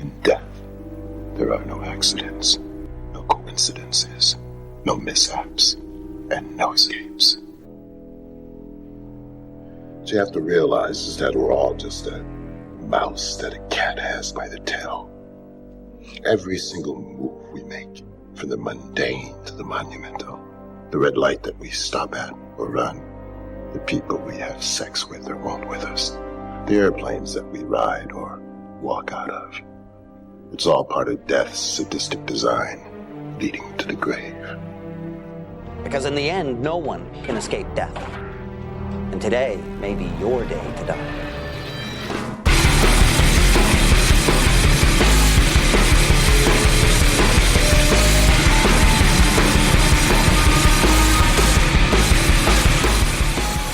In death, there are no accidents, no coincidences, no mishaps, and no escapes. What you have to realize is that we're all just a mouse that a cat has by the tail. Every single move we make, from the mundane to the monumental, the red light that we stop at or run, the people we have sex with or won't with us, the airplanes that we ride or walk out of. It's all part of death's sadistic design, leading to the grave. Because in the end, no one can escape death. And today may be your day to die.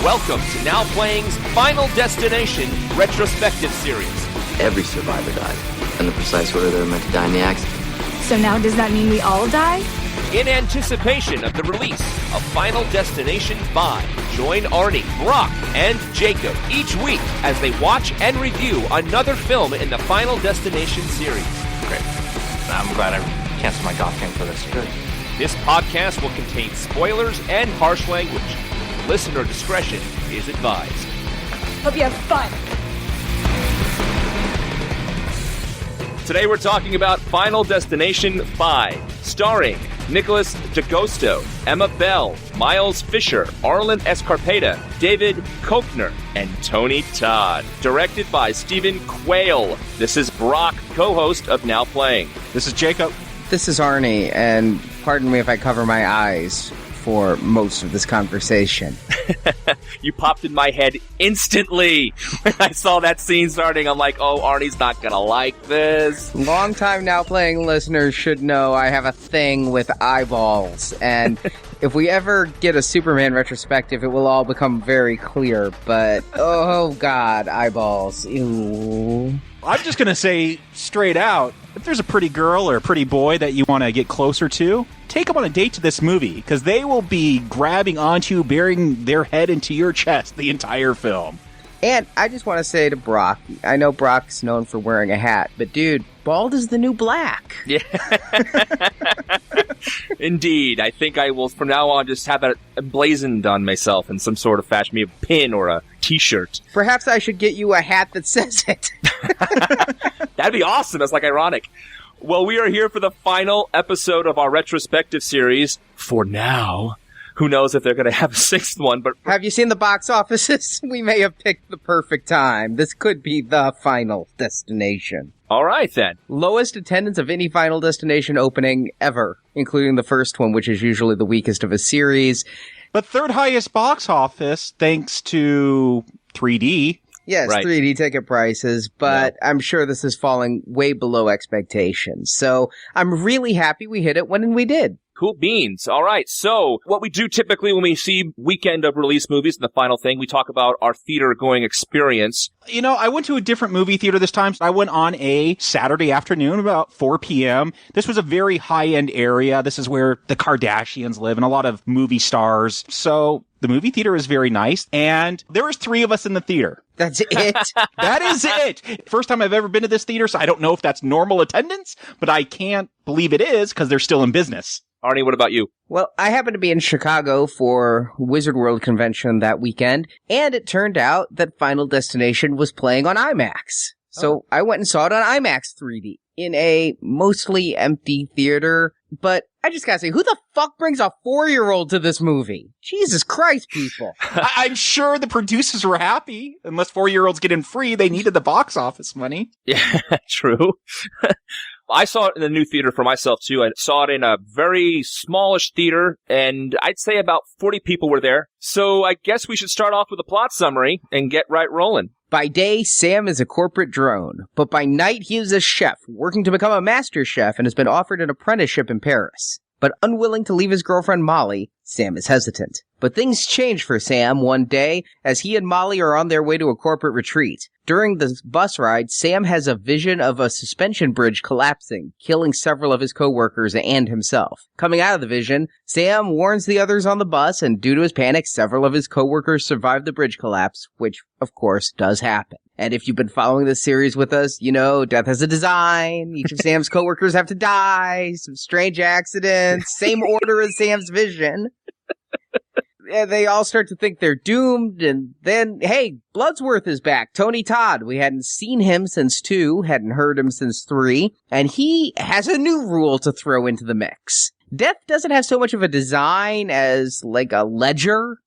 Welcome to Now Playing's Final Destination retrospective series. Every survivor died, and the precise order they were meant to die in the accident. So now does that mean we all die? In anticipation of the release of Final Destination 5, join Arnie, Brock, and Jakob each week as they watch and review another film in the Final Destination series. Great. I'm glad I canceled my golf game for this. Good. This podcast will contain spoilers and harsh language. Listener discretion is advised. Hope you have fun. Today we're talking about Final Destination 5, starring Nicholas D'Agosto, Emma Bell, Miles Fisher, Arlen Escarpeta, David Koechner, and Tony Todd. Directed by Stephen Quayle. This is Brock, co-host of Now Playing. This is Jakob. This is Arnie, and pardon me if I cover my eyes for most of this conversation. You popped in my head instantly when I saw that scene starting. I'm like, oh, Arnie's not gonna like this. Long time Now Playing listeners should know I have a thing with eyeballs, and if we ever get a Superman retrospective, it will all become very clear, but oh god, eyeballs. Ew. I'm just going to say straight out, if there's a pretty girl or a pretty boy that you want to get closer to, take them on a date to this movie, because they will be grabbing onto you, burying their head into your chest the entire film. And I just want to say to Brock, I know Brock's known for wearing a hat, but dude, bald is the new black. Yeah. Indeed. I think I will, from now on, just have that emblazoned on myself in some sort of fashion, maybe a pin or a t-shirt. Perhaps I should get you a hat that says it. That'd be awesome. That's like ironic. Well, we are here for the final episode of our retrospective series. For now. Who knows if they're going to have a sixth one, but... Have you seen the box offices? We may have picked the perfect time. This could be the Final Destination. All right, then. Lowest attendance of any Final Destination opening ever, including the first one, which is usually the weakest of a series. But third highest box office, thanks to 3D. Yes, right. 3D ticket prices, but yeah. I'm sure this is falling way below expectations. So I'm really happy we hit it when we did. Cool beans. All right. So what we do typically when we see weekend of release movies, and the final thing, we talk about our theater going experience. You know, I went to a different movie theater this time. I went on a Saturday afternoon about 4 p.m. This was a very high-end area. This is where the Kardashians live and a lot of movie stars. So the movie theater is very nice. And there was 3 of us in the theater. That's it? That is it. First time I've ever been to this theater, so I don't know if that's normal attendance, but I can't believe it is because they're still in business. Arnie, what about you? Well, I happened to be in Chicago for Wizard World Convention that weekend, and it turned out that Final Destination was playing on IMAX. So I went and saw it on IMAX 3D in a mostly empty theater, but I just gotta say, who the fuck brings a 4-year-old to this movie? Jesus Christ, people. I'm sure the producers were happy. Unless 4-year-olds get in free, they needed the box office money. Yeah, true. I saw it in the new theater for myself, too. I saw it in a very smallish theater, and I'd say about 40 people were there. So I guess we should start off with a plot summary and get right rolling. By day, Sam is a corporate drone, but by night he is a chef, working to become a master chef and has been offered an apprenticeship in Paris. But unwilling to leave his girlfriend Molly, Sam is hesitant. But things change for Sam one day as he and Molly are on their way to a corporate retreat. During the bus ride, Sam has a vision of a suspension bridge collapsing, killing several of his coworkers and himself. Coming out of the vision, Sam warns the others on the bus, and due to his panic, several of his coworkers survive the bridge collapse, which, of course, does happen. And if you've been following this series with us, you know death has a design. Each of Sam's coworkers have to die. Some strange accidents. Same order as Sam's vision. They all start to think they're doomed, and then, hey, Bludworth is back. Tony Todd. We hadn't seen him since 2, hadn't heard him since 3, and he has a new rule to throw into the mix. Death doesn't have so much of a design as, like, a ledger.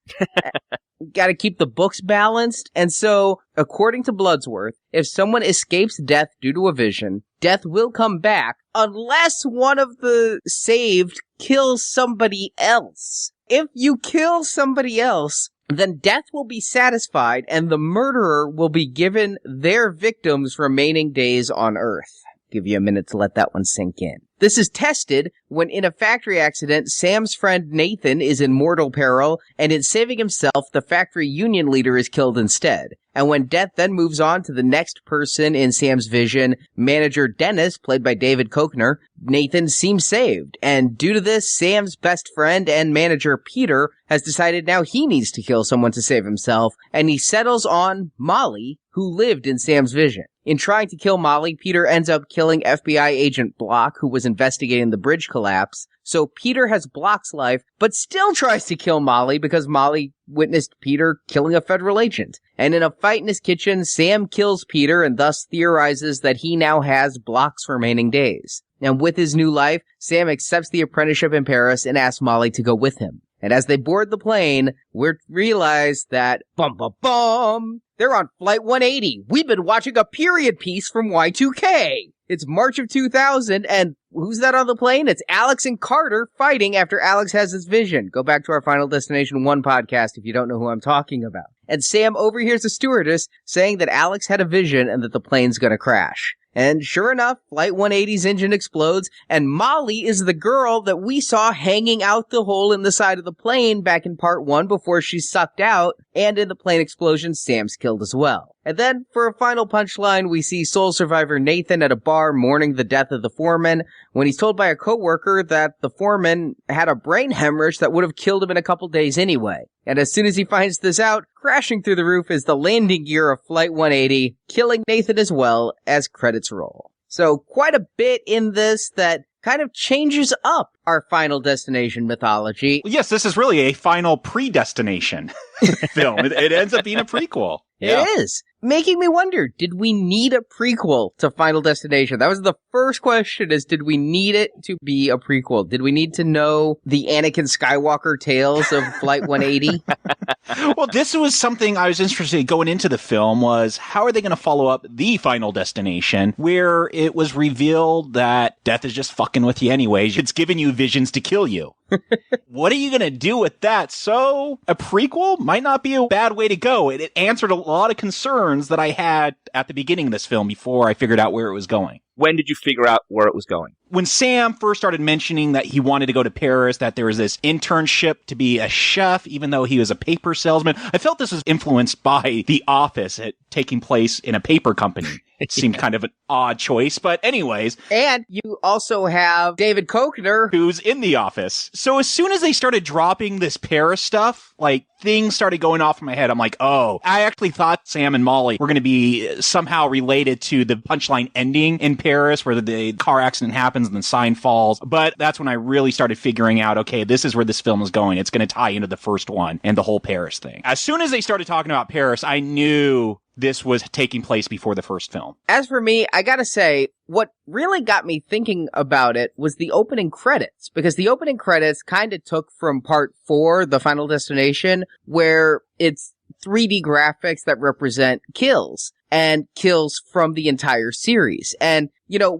Gotta keep the books balanced. And so, according to Bludworth, if someone escapes death due to a vision, death will come back unless one of the saved kills somebody else. If you kill somebody else, then death will be satisfied and the murderer will be given their victim's remaining days on Earth. Give you a minute to let that one sink in. This is tested when in a factory accident, Sam's friend Nathan is in mortal peril, and in saving himself, the factory union leader is killed instead. And when death then moves on to the next person in Sam's vision, manager Dennis, played by David Koechner, Nathan seems saved. And due to this, Sam's best friend and manager Peter has decided now he needs to kill someone to save himself, and he settles on Molly, who lived in Sam's vision. In trying to kill Molly, Peter ends up killing FBI agent Block, who was investigating the bridge collapse. So Peter has Block's life, but still tries to kill Molly because Molly witnessed Peter killing a federal agent. And in a fight in his kitchen, Sam kills Peter and thus theorizes that he now has Block's remaining days. And with his new life, Sam accepts the apprenticeship in Paris and asks Molly to go with him. And as they board the plane, we realize that, they're on Flight 180. We've been watching a period piece from Y2K. It's March of 2000, and who's that on the plane? It's Alex and Carter fighting after Alex has his vision. Go back to our Final Destination 1 podcast if you don't know who I'm talking about. And Sam overhears the stewardess saying that Alex had a vision and that the plane's gonna crash. And sure enough, Flight 180's engine explodes, and Molly is the girl that we saw hanging out the hole in the side of the plane back in part 1 before she's sucked out, and in the plane explosion, Sam's killed as well. And then, for a final punchline, we see sole survivor Nathan at a bar mourning the death of the foreman when he's told by a coworker that the foreman had a brain hemorrhage that would have killed him in a couple days anyway. And as soon as he finds this out, crashing through the roof is the landing gear of Flight 180, killing Nathan as well as credits roll. So quite a bit in this that kind of changes up our Final Destination mythology. Yes, this is really a final predestination film. It ends up being a prequel. Yeah. It is. Making me wonder, did we need a prequel to Final Destination? That was the first question, is did we need it to be a prequel? Did we need to know the Anakin Skywalker tales of Flight 180? Well, this was something I was interested in going into the film, was how are they going to follow up the Final Destination, where it was revealed that death is just fucking with you anyways. It's giving you visions to kill you. What are you going to do with that? So a prequel might not be a bad way to go. It answered a lot of concerns that I had at the beginning of this film before I figured out where it was going. When did you figure out where it was going? When Sam first started mentioning that he wanted to go to Paris, that there was this internship to be a chef, even though he was a paper salesman, I felt this was influenced by The Office, taking place in a paper company. It seemed kind of an odd choice, but anyways. And you also have David Koechner, who's in The Office. So as soon as they started dropping this Paris stuff, like, things started going off in my head. I'm like, oh, I actually thought Sam and Molly were going to be somehow related to the punchline ending in Paris, where the car accident happens and the sign falls. But that's when I really started figuring out, okay, this is where this film is going. It's going to tie into the first one and the whole Paris thing. As soon as they started talking about Paris, I knew this was taking place before the first film. As for me, I gotta say, what really got me thinking about it was the opening credits, because the opening credits kind of took from part 4, The Final Destination, where it's 3D graphics that represent kills, and kills from the entire series. And,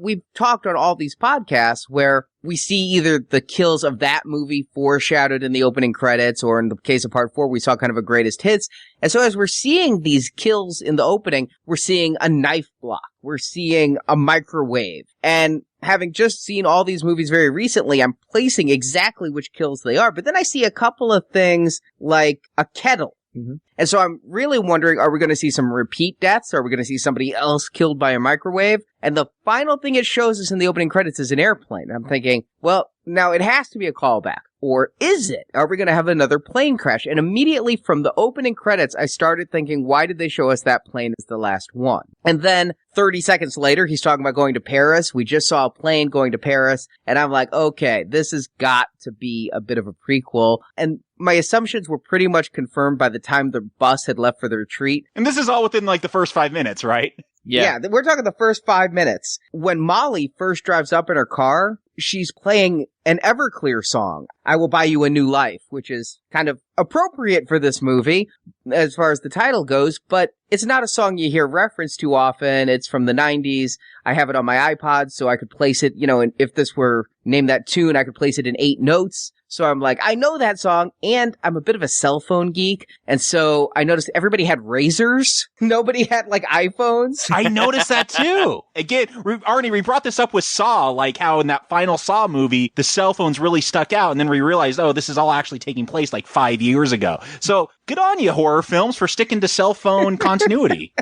we've talked on all these podcasts where we see either the kills of that movie foreshadowed in the opening credits, or in the case of part 4, we saw kind of a greatest hits. And so as we're seeing these kills in the opening, we're seeing a knife block. We're seeing a microwave. And having just seen all these movies very recently, I'm placing exactly which kills they are. But then I see a couple of things like a kettle. Mm-hmm. And so I'm really wondering, are we going to see some repeat deaths? Are we going to see somebody else killed by a microwave? And the final thing it shows us in the opening credits is an airplane. I'm thinking, well, now it has to be a callback. Or is it? Are we going to have another plane crash? And immediately from the opening credits, I started thinking, why did they show us that plane as the last one? And then 30 seconds later, he's talking about going to Paris. We just saw a plane going to Paris. And I'm like, okay, this has got to be a bit of a prequel. And my assumptions were pretty much confirmed by the time the bus had left for the retreat. And this is all within like the first 5 minutes, right? Yeah, we're talking the first 5 minutes. When Molly first drives up in her car, she's playing an Everclear song, I Will Buy You a New Life, which is kind of appropriate for this movie as far as the title goes, but it's not a song you hear referenced too often. It's from the 90s. I have it on my iPod, so I could place it, and if this were named that tune, I could place it in 8 notes. So I'm like, I know that song, and I'm a bit of a cell phone geek, and so I noticed everybody had razors. Nobody had, iPhones. I noticed that, too. Again, Arnie, we brought this up with Saw, like how in that final Saw movie, the cell phones really stuck out, and then we realized, oh, this is all actually taking place 5 years ago. So good on you, horror films, for sticking to cell phone continuity.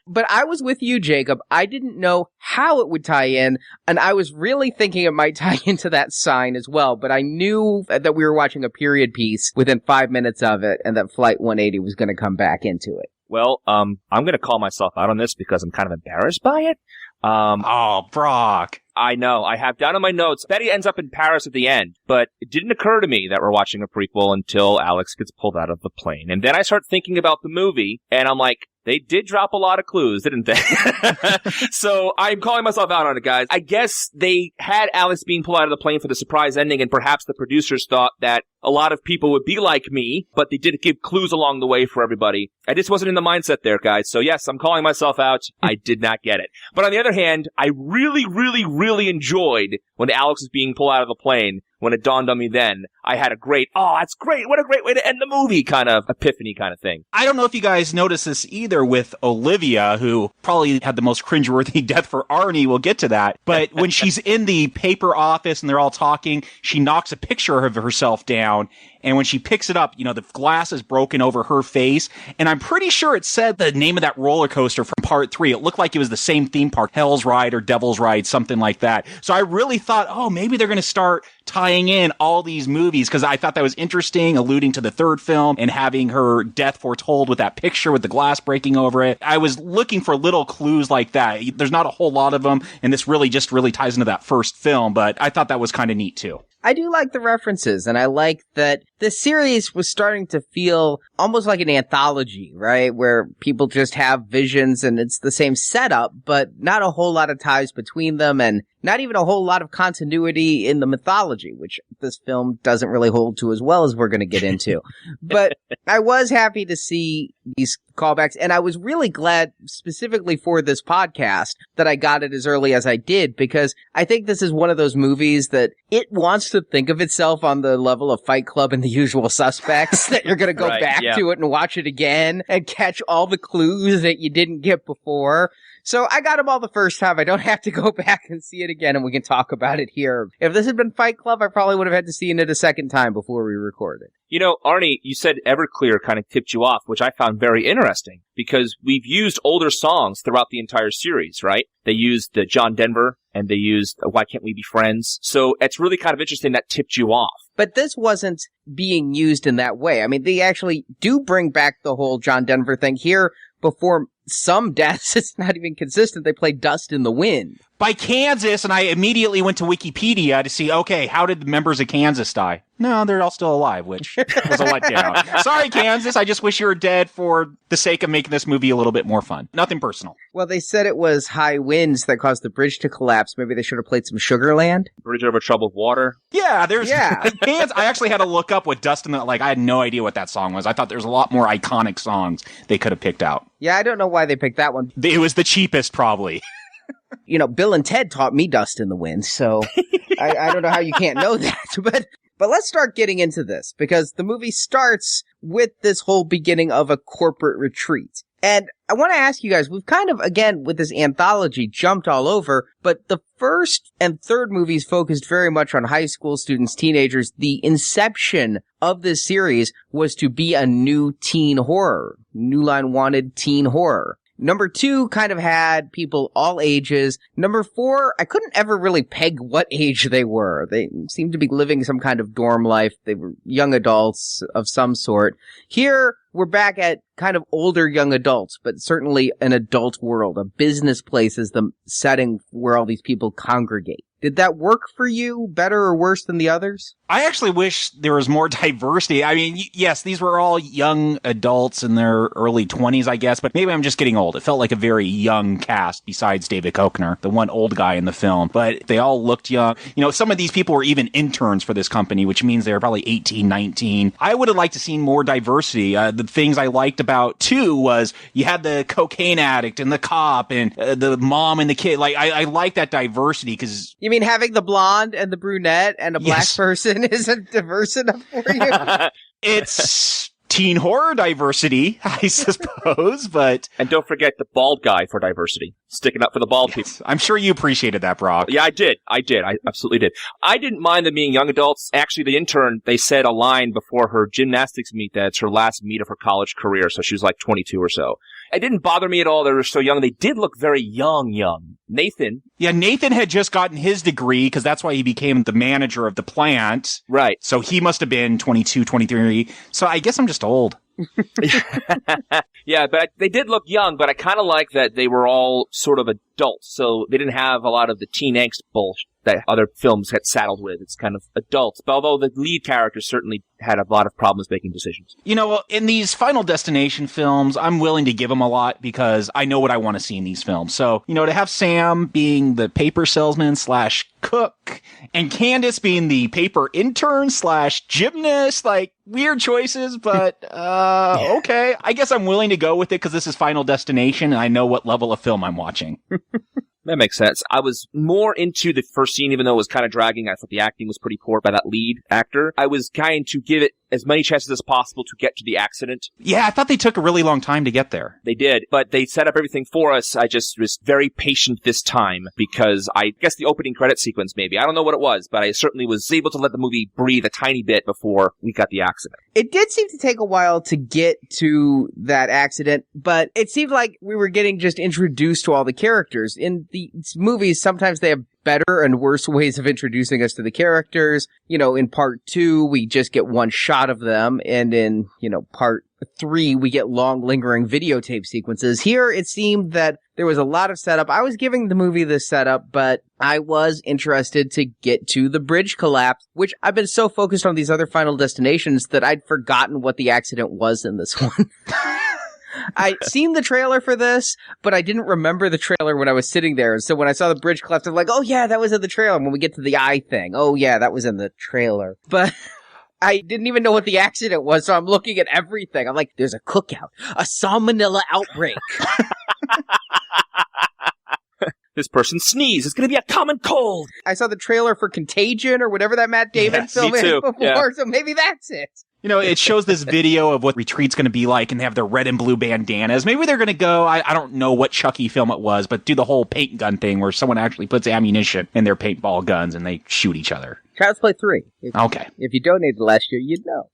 But I was with you, Jacob. I didn't know how it would tie in, and I was really thinking it might tie into that sign as well, but I knew that we were watching a period piece within 5 minutes of it, and that Flight 180 was going to come back into it. Well, I'm going to call myself out on this because I'm kind of embarrassed by it. Oh, Brock. I know. I have down in my notes, Betty ends up in Paris at the end, but it didn't occur to me that we're watching a prequel until Alex gets pulled out of the plane. And then I start thinking about the movie, and I'm like, they did drop a lot of clues, didn't they? So I'm calling myself out on it, guys. I guess they had Alex being pulled out of the plane for the surprise ending, and perhaps the producers thought that a lot of people would be like me, but they did give clues along the way for everybody. I just wasn't in the mindset there, guys. So yes, I'm calling myself out. I did not get it. But on the other hand, I really, really, really enjoyed when Alex was being pulled out of the plane. When it dawned on me then, I had a great, oh, that's great, what a great way to end the movie kind of epiphany kind of thing. I don't know if you guys noticed this either with Olivia, who probably had the most cringeworthy death for Arnie. We'll get to that. But when she's in the paper office and they're all talking, she knocks a picture of herself down. And when she picks it up, the glass is broken over her face. And I'm pretty sure it said the name of that roller coaster from part 3. It looked like it was the same theme park, Hell's Ride or Devil's Ride, something like that. So I really thought, oh, maybe they're going to start tying in all these movies, because I thought that was interesting, alluding to the third film and having her death foretold with that picture with the glass breaking over it. I was looking for little clues like that. There's not a whole lot of them, and this really ties into that first film, but I thought that was kind of neat too. I do like the references, and I like that the series was starting to feel almost like an anthology, right? Where people just have visions and it's the same setup, but not a whole lot of ties between them, and not even a whole lot of continuity in the mythology, which this film doesn't really hold to as well as we're going to get into. But I was happy to see these callbacks, and I was really glad specifically for this podcast that I got it as early as I did, because I think this is one of those movies that it wants to think of itself on the level of Fight Club and The Usual Suspects, that you're going to go back to it and watch it again and catch all the clues that you didn't get before. So I got them all the first time. I don't have to go back and see it again, and we can talk about it here. If this had been Fight Club, I probably would have had to see it a second time before we recorded. Arnie, you said Everclear kind of tipped you off, which I found very interesting, because we've used older songs throughout the entire series, right? They used the John Denver, and they used Why Can't We Be Friends? So it's really kind of interesting that tipped you off. But this wasn't being used in that way. I mean, they actually do bring back the whole John Denver thing here before some deaths, it's not even consistent. They play Dust in the Wind. By Kansas, and I immediately went to Wikipedia to see, okay, how did the members of Kansas die? No, they're all still alive, which was a letdown. Sorry, Kansas, I just wish you were dead for the sake of making this movie a little bit more fun. Nothing personal. Well, they said it was high winds that caused the bridge to collapse. Maybe they should have played some Sugarland. Bridge over troubled water. Yeah, Kansas. I actually had to look up what Dust in the, I had no idea what that song was. I thought there was a lot more iconic songs they could have picked out. Yeah, I don't know why they picked that one. It was the cheapest, probably. You know, Bill and Ted taught me Dust in the Wind, so I don't know how you can't know that. But let's start getting into this, because the movie starts with this whole beginning of a corporate retreat. And I want to ask you guys, we've kind of, again, with this anthology, jumped all over, but the first and third movies focused very much on high school students, teenagers. The inception of this series was to be a new teen horror, New Line Wanted teen horror. Number 2 kind of had people all ages. Number 4, I couldn't ever really peg what age they were. They seemed to be living some kind of dorm life. They were young adults of some sort. Here, we're back at kind of older young adults, but certainly an adult world. A business place is the setting where all these people congregate. Did that work for you better or worse than the others? I actually wish there was more diversity. I mean, yes, these were all young adults in their early 20s, I guess, but maybe I'm just getting old. It felt like a very young cast besides David Koechner, the one old guy in the film, but they all looked young. You know, some of these people were even interns for this company, which means they were probably 18, 19. I would have liked to see more diversity. The things I liked about 2 was you had the cocaine addict and the cop and the mom and the kid. I like that diversity because... You mean having the blonde and the brunette and a black person isn't diverse enough for you? It's teen horror diversity, I suppose, but... And don't forget the bald guy for diversity. Sticking up for the bald people. I'm sure you appreciated that, Brock. Yeah, I did. I absolutely did. I didn't mind them being young adults. Actually, the intern, they said a line before her gymnastics meet that it's her last meet of her college career, so she was like 22 or so. It didn't bother me at all. They were so young. They did look very young. Nathan. Yeah, Nathan had just gotten his degree because that's why he became the manager of the plant. Right. So he must have been 22, 23. So I guess I'm just old. Yeah, but they did look young, but I kind of like that they were all sort of adults, so they didn't have a lot of the teen angst bullshit that other films had saddled with. It's kind of adults, but although the lead characters certainly had a lot of problems making decisions. You know, in these Final Destination films, I'm willing to give them a lot because I know what I want to see in these films. So, you know, to have Sam being the paper salesman / cook and Candace being the paper intern / gymnast, weird choices, but okay. I guess I'm willing to go with it because this is Final Destination and I know what level of film I'm watching. That makes sense. I was more into the first scene, even though it was kind of dragging. I thought the acting was pretty poor by that lead actor. I was trying to give it as many chances as possible to get to the accident. Yeah, I thought they took a really long time to get there. They did, but they set up everything for us. I just was very patient this time because I guess the opening credit sequence maybe. I don't know what it was, but I certainly was able to let the movie breathe a tiny bit before we got the accident. It did seem to take a while to get to that accident, but it seemed like we were getting just introduced to all the characters. In these movies, sometimes they have better and worse ways of introducing us to the characters. You know, in part 2, we just get one shot of them, and in, part 3, we get long, lingering videotape sequences. Here, it seemed that there was a lot of setup. I was giving the movie the setup, but I was interested to get to the bridge collapse, which I've been so focused on these other Final Destinations that I'd forgotten what the accident was in this one. I'd seen the trailer for this, but I didn't remember the trailer when I was sitting there. And so when I saw the bridge collapse, I'm like, oh yeah, that was in the trailer. And when we get to the eye thing, oh yeah, that was in the trailer. But I didn't even know what the accident was, so I'm looking at everything. I'm like, there's a cookout, a salmonella outbreak. This person sneezed. It's going to be a common cold. I saw the trailer for Contagion or whatever that Matt Damon film is before, so maybe that's it. You know, it shows this video of what Retreat's going to be like, and they have their red and blue bandanas. Maybe they're going to go, I don't know what Chucky film it was, but do the whole paint gun thing where someone actually puts ammunition in their paintball guns and they shoot each other. Child's Play 3. Okay. If you donated last year, you'd know.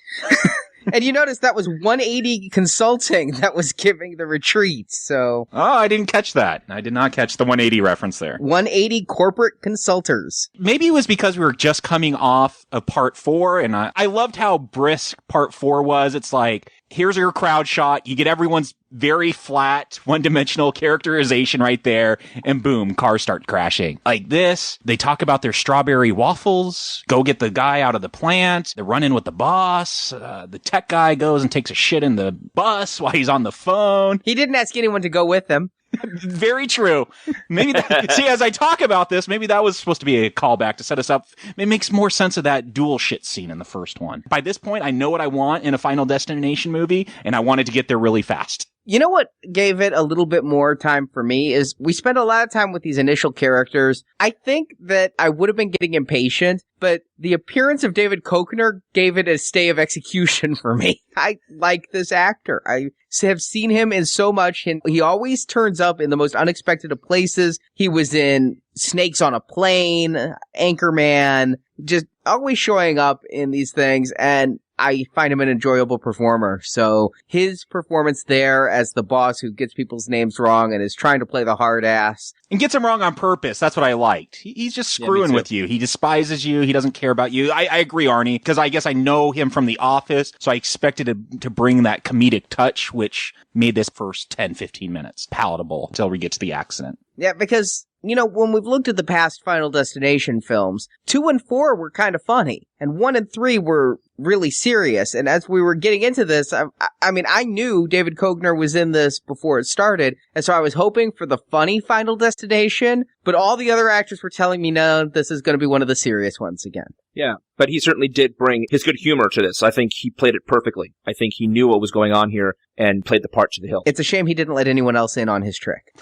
And you notice that was 180 Consulting that was giving the Retreat, so... Oh, I didn't catch that. I did not catch the 180 reference there. 180 Corporate Consulters. Maybe it was because we were just coming off of Part 4, and I loved how brisk Part 4 was. It's like, here's your crowd shot. You get everyone's very flat, one-dimensional characterization right there, and boom, cars start crashing. Like this, they talk about their strawberry waffles, go get the guy out of the plant, they run in with the boss, the tech guy goes and takes a shit in the bus while he's on the phone. He didn't ask anyone to go with him. Very true. Maybe see, as I talk about this, maybe that was supposed to be a callback to set us up. It makes more sense of that dual shit scene in the first one. By this point, I know what I want in a Final Destination movie, and I wanted to get there really fast. You know what gave it a little bit more time for me is we spent a lot of time with these initial characters. I think that I would have been getting impatient, but the appearance of David Koechner gave it a stay of execution for me. I like this actor. I have seen him in so much, and he always turns up in the most unexpected of places. He was in Snakes on a Plane, Anchorman, just always showing up in these things, and I find him an enjoyable performer. So his performance there as the boss who gets people's names wrong and is trying to play the hard ass. And gets them wrong on purpose. That's what I liked. He's just screwing with you. He despises you. He doesn't care about you. I agree, Arnie, because I guess I know him from The Office, so I expected him to bring that comedic touch, which made this first 10, 15 minutes palatable until we get to the accident. Yeah, because, you know, when we've looked at the past Final Destination films, 2 and 4 were kind of funny, and 1 and 3 were really serious. And as we were getting into this, I mean, I knew David Koechner was in this before it started, and so I was hoping for the funny Final Destination, but all the other actors were telling me, no, this is going to be one of the serious ones again. Yeah, but he certainly did bring his good humor to this. I think he played it perfectly. I think he knew what was going on here and played the part to the hilt. It's a shame he didn't let anyone else in on his trick.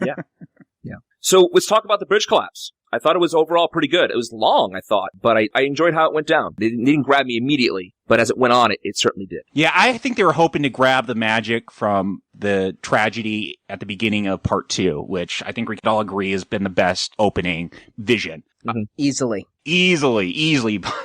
Yeah. Yeah. So let's talk about the bridge collapse. I thought it was overall pretty good. It was long, I thought, but I enjoyed how it went down. It didn't grab me immediately, but as it went on, it certainly did. Yeah, I think they were hoping to grab the magic from the tragedy at the beginning of part 2, which I think we could all agree has been the best opening vision. Mm-hmm. Easily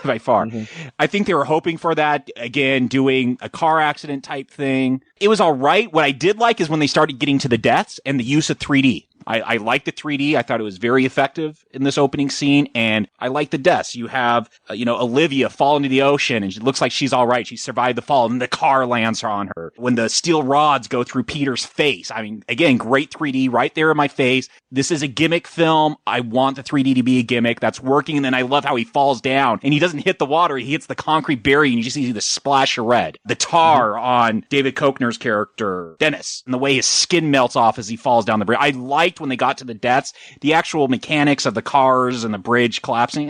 by far. Mm-hmm. I think they were hoping for that, again, doing a car accident type thing. It was all right. What I did like is when they started getting to the deaths and the use of 3D. I liked the 3D. I thought it was very effective in this opening scene, and I like the deaths. You have, Olivia fall into the ocean, and it looks like she's all right. She survived the fall, and the car lands on her. When the steel rods go through Peter's face, I mean, again, great 3D right there in my face. This is a gimmick film. I want the 3D to be a gimmick. That's working, and then I love how he falls down, and he doesn't hit the water. He hits the concrete barrier, and you just see the splash of red. The tar on David Koechner's character, Dennis, and the way his skin melts off as he falls down the bridge. I liked when they got to the deaths. The actual mechanics of the cars and the bridge collapsing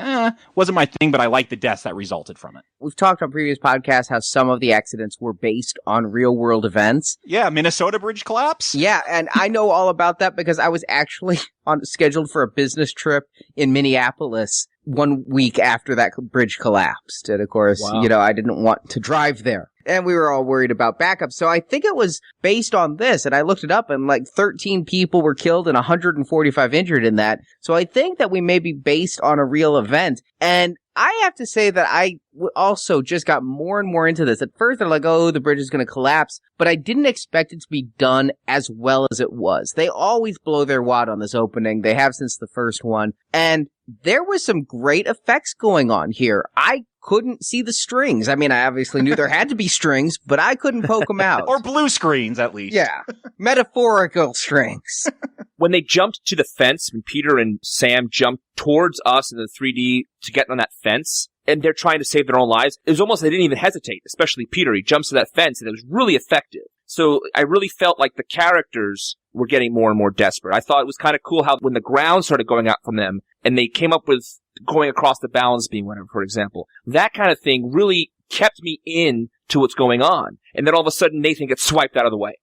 wasn't my thing, but I liked the deaths that resulted from it. We've talked on previous podcasts how some of the accidents were based on real world events. Yeah, Minnesota bridge collapse. Yeah, and I know all about that because I was actually scheduled for a business trip in Minneapolis 1 week after that bridge collapsed. And of course, I didn't want to drive there. And we were all worried about backup. So I think it was based on this. And I looked it up, and like 13 people were killed and 145 injured in that. So I think that we may be based on a real event. And I have to say that I also just got more and more into this. At first, they're like, oh, the bridge is going to collapse. But I didn't expect it to be done as well as it was. They always blow their wad on this opening. They have since the first one. And there was some great effects going on here. I couldn't see the strings. I mean, I obviously knew there had to be strings, but I couldn't poke them out. Or blue screens, at least. Yeah. Metaphorical strings. When they jumped to the fence, when Peter and Sam jumped towards us in the 3D to get on that fence, and they're trying to save their own lives, it was almost they didn't even hesitate, especially Peter. He jumps to that fence, and it was really effective. So I really felt like the characters were getting more and more desperate. I thought it was kind of cool how when the ground started going out from them, and they came up with going across the balance beam, whatever, for example, that kind of thing really kept me in to what's going on. And then all of a sudden, Nathan gets swiped out of the way.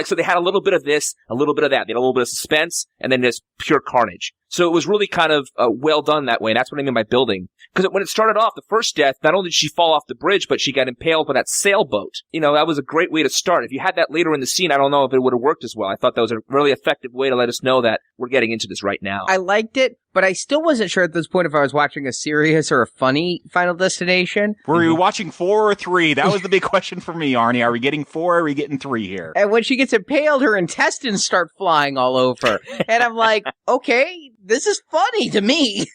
So they had a little bit of this, a little bit of that. They had a little bit of suspense, and then just pure carnage. So it was really kind of well done that way, and that's what I mean by building. Because when it started off, the first death, not only did she fall off the bridge, but she got impaled by that sailboat. That was a great way to start. If you had that later in the scene, I don't know if it would have worked as well. I thought that was a really effective way to let us know that we're getting into this right now. I liked it, but I still wasn't sure at this point if I was watching a serious or a funny Final Destination. Were you watching 4 or 3? That was the big question for me, Arnie. Are we getting 4 or are we getting 3 here? And when she gets impaled, her intestines start flying all over. And I'm like, okay, this is funny to me.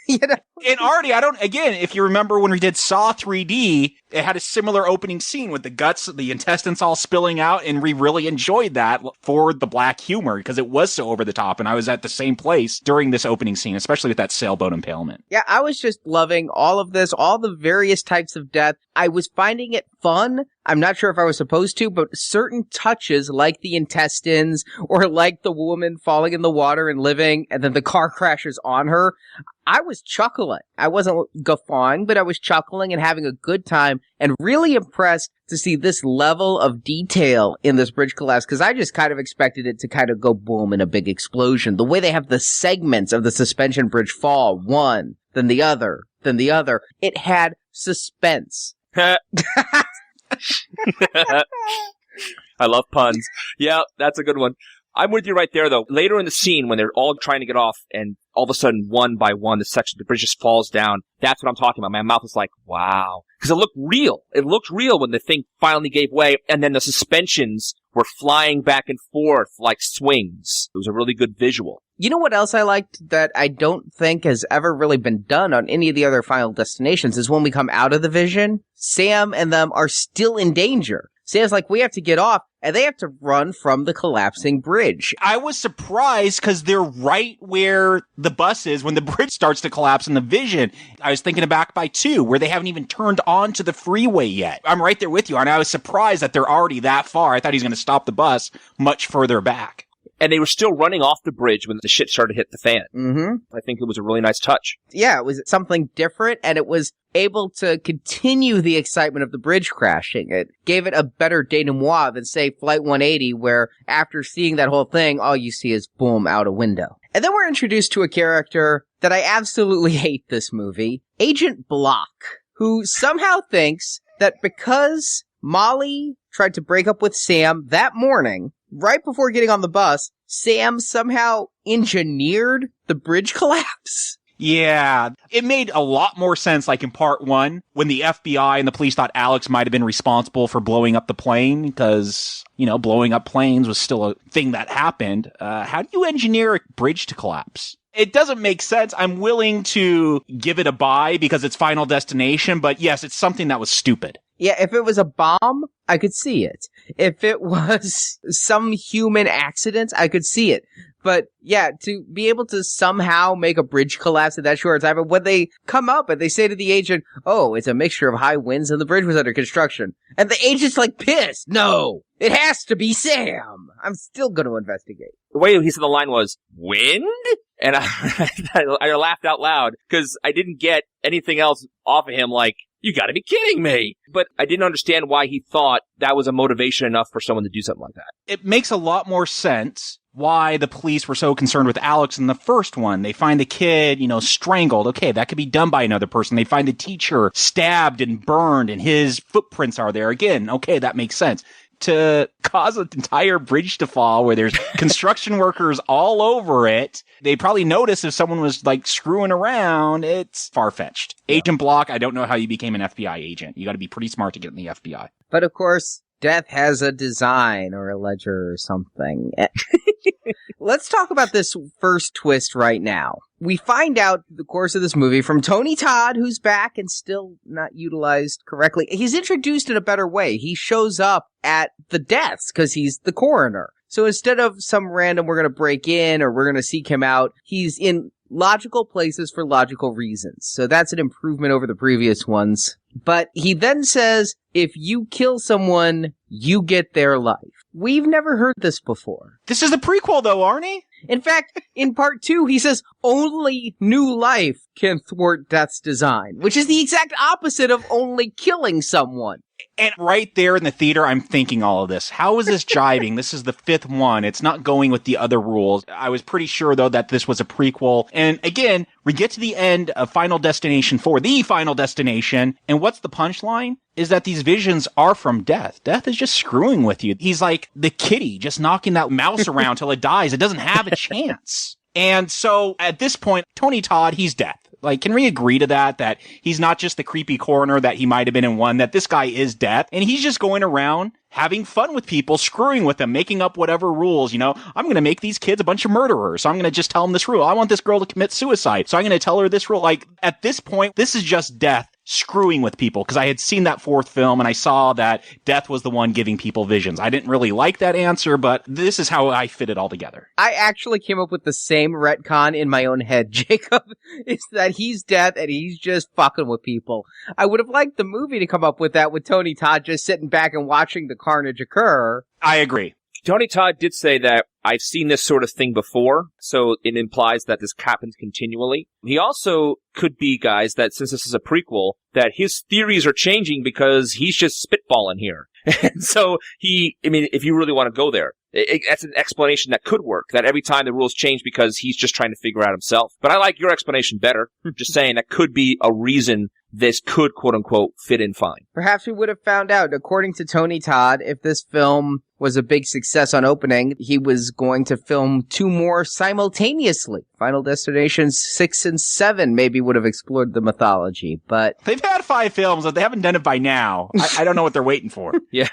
And Arnie, if you remember when we did Saw 3D, it had a similar opening scene with the guts, the intestines all spilling out, and we really enjoyed that for the black humor because it was so over the top, and I was at the same place during this opening scene, especially with that sailboat impalement. Yeah, I was just loving all of this, all the various types of death. I was finding it fun. I'm not sure if I was supposed to, but certain touches like the intestines or like the woman falling in the water and living and then the car crashes on her, I was chuckling. I wasn't guffawing, but I was chuckling and having a good time and really impressed to see this level of detail in this bridge collapse because I just kind of expected it to kind of go boom in a big explosion. The way they have the segments of the suspension bridge fall, one, then the other, then the other. It had suspense. I love puns. Yeah, that's a good one. I'm with you right there, though. Later in the scene, when they're all trying to get off, and all of a sudden, one by one, the section of the bridge just falls down. That's what I'm talking about. My mouth was like, wow. Because it looked real. It looked real when the thing finally gave way, and then the suspensions were flying back and forth like swings. It was a really good visual. You know what else I liked that I don't think has ever really been done on any of the other Final Destinations is when we come out of the vision, Sam and them are still in danger. Sam's like, we have to get off, and they have to run from the collapsing bridge. I was surprised because they're right where the bus is when the bridge starts to collapse in the vision. I was thinking of Back by 2, where they haven't even turned onto the freeway yet. I'm right there with you, and I was surprised that they're already that far. I thought he was going to stop the bus much further back. And they were still running off the bridge when the shit started to hit the fan. Mm-hmm. I think it was a really nice touch. Yeah, it was something different, and it was able to continue the excitement of the bridge crashing. It gave it a better denouement than, say, Flight 180, where after seeing that whole thing, all you see is boom, out a window. And then we're introduced to a character that I absolutely hate this movie, Agent Block, who somehow thinks that because Molly tried to break up with Sam that morning, right before getting on the bus, Sam somehow engineered the bridge collapse. Yeah, it made a lot more sense, like in part 1, when the FBI and the police thought Alex might have been responsible for blowing up the plane, because, blowing up planes was still a thing that happened. How do you engineer a bridge to collapse? It doesn't make sense. I'm willing to give it a buy because it's Final Destination, but yes, it's something that was stupid. Yeah, if it was a bomb, I could see it. If it was some human accident, I could see it. But yeah, to be able to somehow make a bridge collapse at that short time, when they come up and they say to the agent, oh, it's a mixture of high winds and the bridge was under construction. And the agent's like pissed. No, it has to be Sam. I'm still going to investigate. The way he said the line was, wind? And I laughed out loud because I didn't get anything else off of him like, you gotta be kidding me. But I didn't understand why he thought that was a motivation enough for someone to do something like that. It makes a lot more sense why the police were so concerned with Alex in the first one. They find the kid, strangled. Okay, that could be done by another person. They find the teacher stabbed and burned and his footprints are there. Again, okay, that makes sense. To cause an entire bridge to fall where there's construction workers all over it, they probably noticed if someone was screwing around. It's far-fetched. Yeah. Agent Block, I don't know how you became an FBI agent. You got to be pretty smart to get in the FBI. But of course, death has a design or a ledger or something. Let's talk about this first twist right now. We find out the course of this movie from Tony Todd, who's back and still not utilized correctly. He's introduced in a better way. He shows up at the deaths because he's the coroner. So instead of some random, we're going to break in or we're going to seek him out, he's in logical places for logical reasons. So that's an improvement over the previous ones. But he then says, if you kill someone, you get their life. We've never heard this before. This is the prequel, though, Arnie. In fact, in part 2, he says, only new life can thwart death's design, which is the exact opposite of only killing someone. And right there in the theater, I'm thinking all of this. How is this jiving? This is the 5th one. It's not going with the other rules. I was pretty sure, though, that this was a prequel. And again, we get to the end of Final Destination 4, the Final Destination. And what's the punchline? Is that these visions are from death. Death is just screwing with you. He's like the kitty, just knocking that mouse around till it dies. It doesn't have a chance. And so at this point, Tony Todd, he's death. Can we agree to that he's not just the creepy coroner that he might have been in one, that this guy is death, and he's just going around having fun with people, screwing with them, making up whatever rules. I'm going to make these kids a bunch of murderers. So I'm going to just tell them this rule. I want this girl to commit suicide. So I'm going to tell her this rule. Like, at this point, this is just Death screwing with people, because I had seen that fourth film and I saw that Death was the one giving people visions. I didn't really like that answer, but this is how I fit it all together. I actually came up with the same retcon in my own head, Jacob. It's that he's Death and he's just fucking with people. I would have liked the movie to come up with that, with Tony Todd just sitting back and watching the carnage occur. I agree. Tony Todd did say that I've seen this sort of thing before, so it implies that this happens continually. He also could be, guys, that since this is a prequel, that his theories are changing because he's just spitballing here. And so if you really want to go there, that's an explanation that could work, that every time the rules change because he's just trying to figure out himself. But I like your explanation better. Just saying that could be a reason this could, quote-unquote, fit in fine. Perhaps we would have found out, according to Tony Todd, if this film was a big success on opening, he was going to film 2 more simultaneously. Final Destinations 6 and 7 maybe would have explored the mythology, but... They've had 5 films, but they haven't done it by now. I don't know what they're waiting for. Yeah.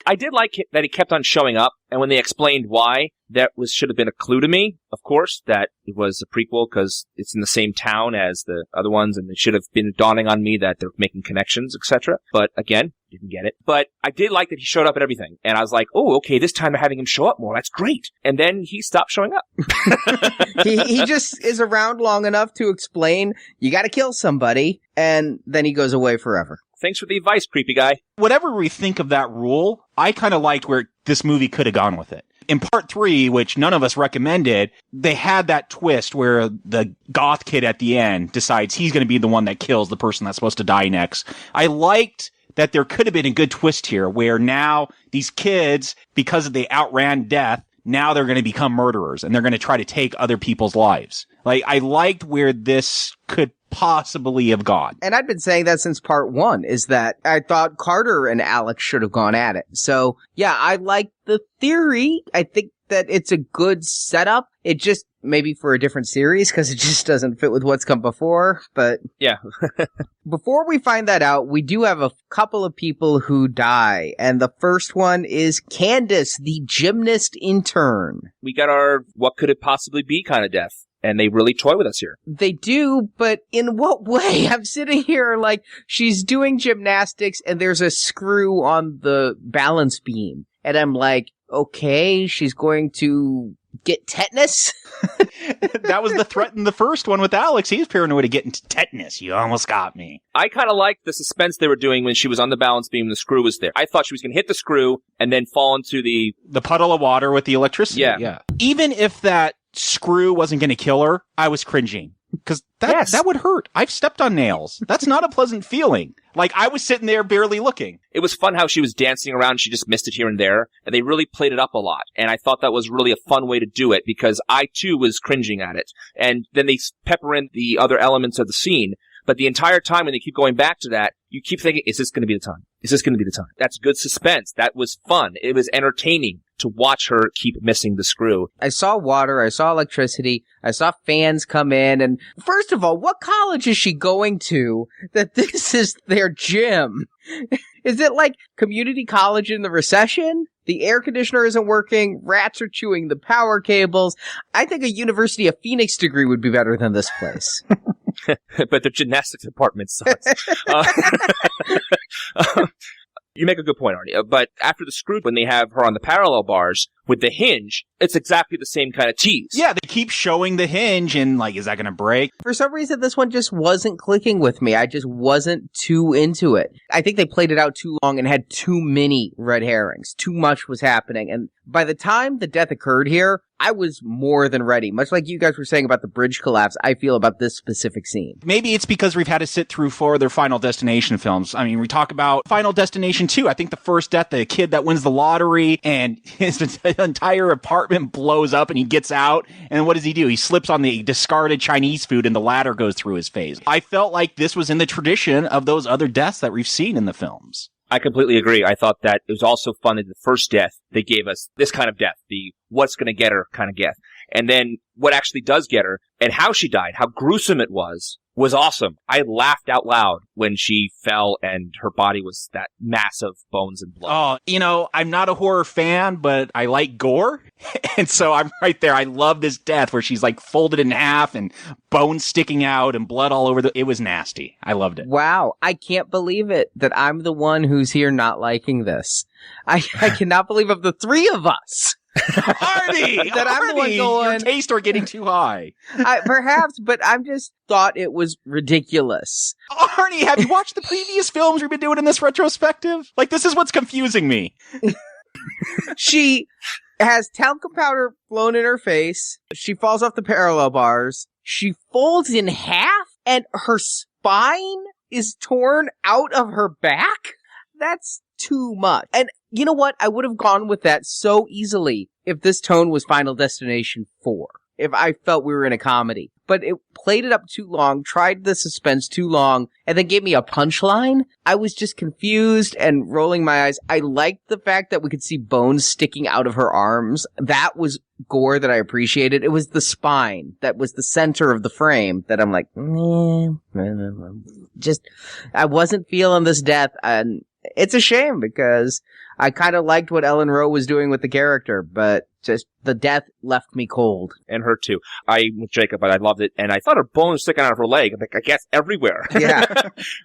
I did like that he kept on showing up, and when they explained why, that should have been a clue to me, of course, that it was a prequel because it's in the same town as the other ones, and it should have been dawning on me that they're making connections, etc. But again, didn't get it. But I did like that he showed up at everything, and I was like, oh, okay, this time they're having him show up more. That's great. And then he stopped showing up. he just is around long enough to explain, you gotta kill somebody, and then he goes away forever. Thanks for the advice, creepy guy. Whatever we think of that rule, I kind of liked where this movie could have gone with it. In part 3, which none of us recommended, they had that twist where the goth kid at the end decides he's going to be the one that kills the person that's supposed to die next. I liked that there could have been a good twist here where now these kids, because they outran Death, now they're going to become murderers and they're going to try to take other people's lives. Like, I liked where this could possibly have gone. And I've been saying that since part 1, is that I thought Carter and Alex should have gone at it. So, yeah, I like the theory. I think that it's a good setup. It just, maybe for a different series, because it just doesn't fit with what's come before, but... Yeah. Before we find that out, we do have a couple of people who die, and the first one is Candace, the gymnast intern. We got our what could it possibly be kind of death. And they really toy with us here. They do, but in what way? I'm sitting here like, she's doing gymnastics and there's a screw on the balance beam. And I'm like, okay, she's going to get tetanus? That was the threat in the first one with Alex. He's paranoid of getting tetanus. You almost got me. I kind of liked the suspense they were doing when she was on the balance beam and the screw was there. I thought she was going to hit the screw and then fall into the puddle of water with the electricity. Yeah. Even if that screw wasn't going to kill her, I was cringing. Because that would hurt. I've stepped on nails. That's not a pleasant feeling. Like, I was sitting there barely looking. It was fun how she was dancing around. She just missed it here and there. And they really played it up a lot. And I thought that was really a fun way to do it because I, too, was cringing at it. And then they pepper in the other elements of the scene. But the entire time when they keep going back to that, you keep thinking, is this going to be the time? Is this going to be the time? That's good suspense. That was fun. It was entertaining to watch her keep missing the screw. I saw water. I saw electricity. I saw fans come in. And first of all, what college is she going to that this is their gym? Is it like community college in the recession? The air conditioner isn't working. Rats are chewing the power cables. I think a University of Phoenix degree would be better than this place. But the gymnastics department sucks. You make a good point, Arnie. But after the screw, when they have her on the parallel bars with the hinge, it's exactly the same kind of tease. Yeah, they keep showing the hinge and, like, is that going to break? For some reason, this one just wasn't clicking with me. I just wasn't too into it. I think they played it out too long and had too many red herrings. Too much was happening. And by the time the death occurred here, I was more than ready. Much like you guys were saying about the bridge collapse, I feel about this specific scene. Maybe it's because we've had to sit through 4 of their Final Destination films. I mean, we talk about Final Destination 2. I think the first death, the kid that wins the lottery and his entire apartment blows up and he gets out. And what does he do? He slips on the discarded Chinese food and the ladder goes through his face. I felt like this was in the tradition of those other deaths that we've seen in the films. I completely agree. I thought that it was also fun in the first death, they gave us this kind of death, the what's going to get her kind of death. And then what actually does get her and how she died, how gruesome it was was awesome. I laughed out loud when she fell and her body was that mass of bones and blood. Oh, I'm not a horror fan, but I like gore. And so I'm right there. I love this death where she's like folded in half and bones sticking out and blood all over it was nasty. I loved it. Wow. I can't believe it that I'm the one who's here not liking this. I cannot believe of the three of us. Arnie! That I'm the one going, your tastes are getting too high. Perhaps, but I just thought it was ridiculous. Arnie, have you watched the previous films we've been doing in this retrospective? Like, this is what's confusing me. She has talcum powder blown in her face. She falls off the parallel bars. She folds in half, and her spine is torn out of her back? That's too much. And you know what? I would have gone with that so easily if this tone was Final Destination 4. If I felt we were in a comedy. But it played it up too long, tried the suspense too long, and then gave me a punchline. I was just confused and rolling my eyes. I liked the fact that we could see bones sticking out of her arms. That was gore that I appreciated. It was the spine that was the center of the frame that I'm like, I wasn't feeling this death. And it's a shame because I kind of liked what Ellen Rowe was doing with the character, but just the death left me cold. And her too. With Jacob, I loved it, and I thought her bone was sticking out of her leg. I'm like, I guess everywhere. Yeah.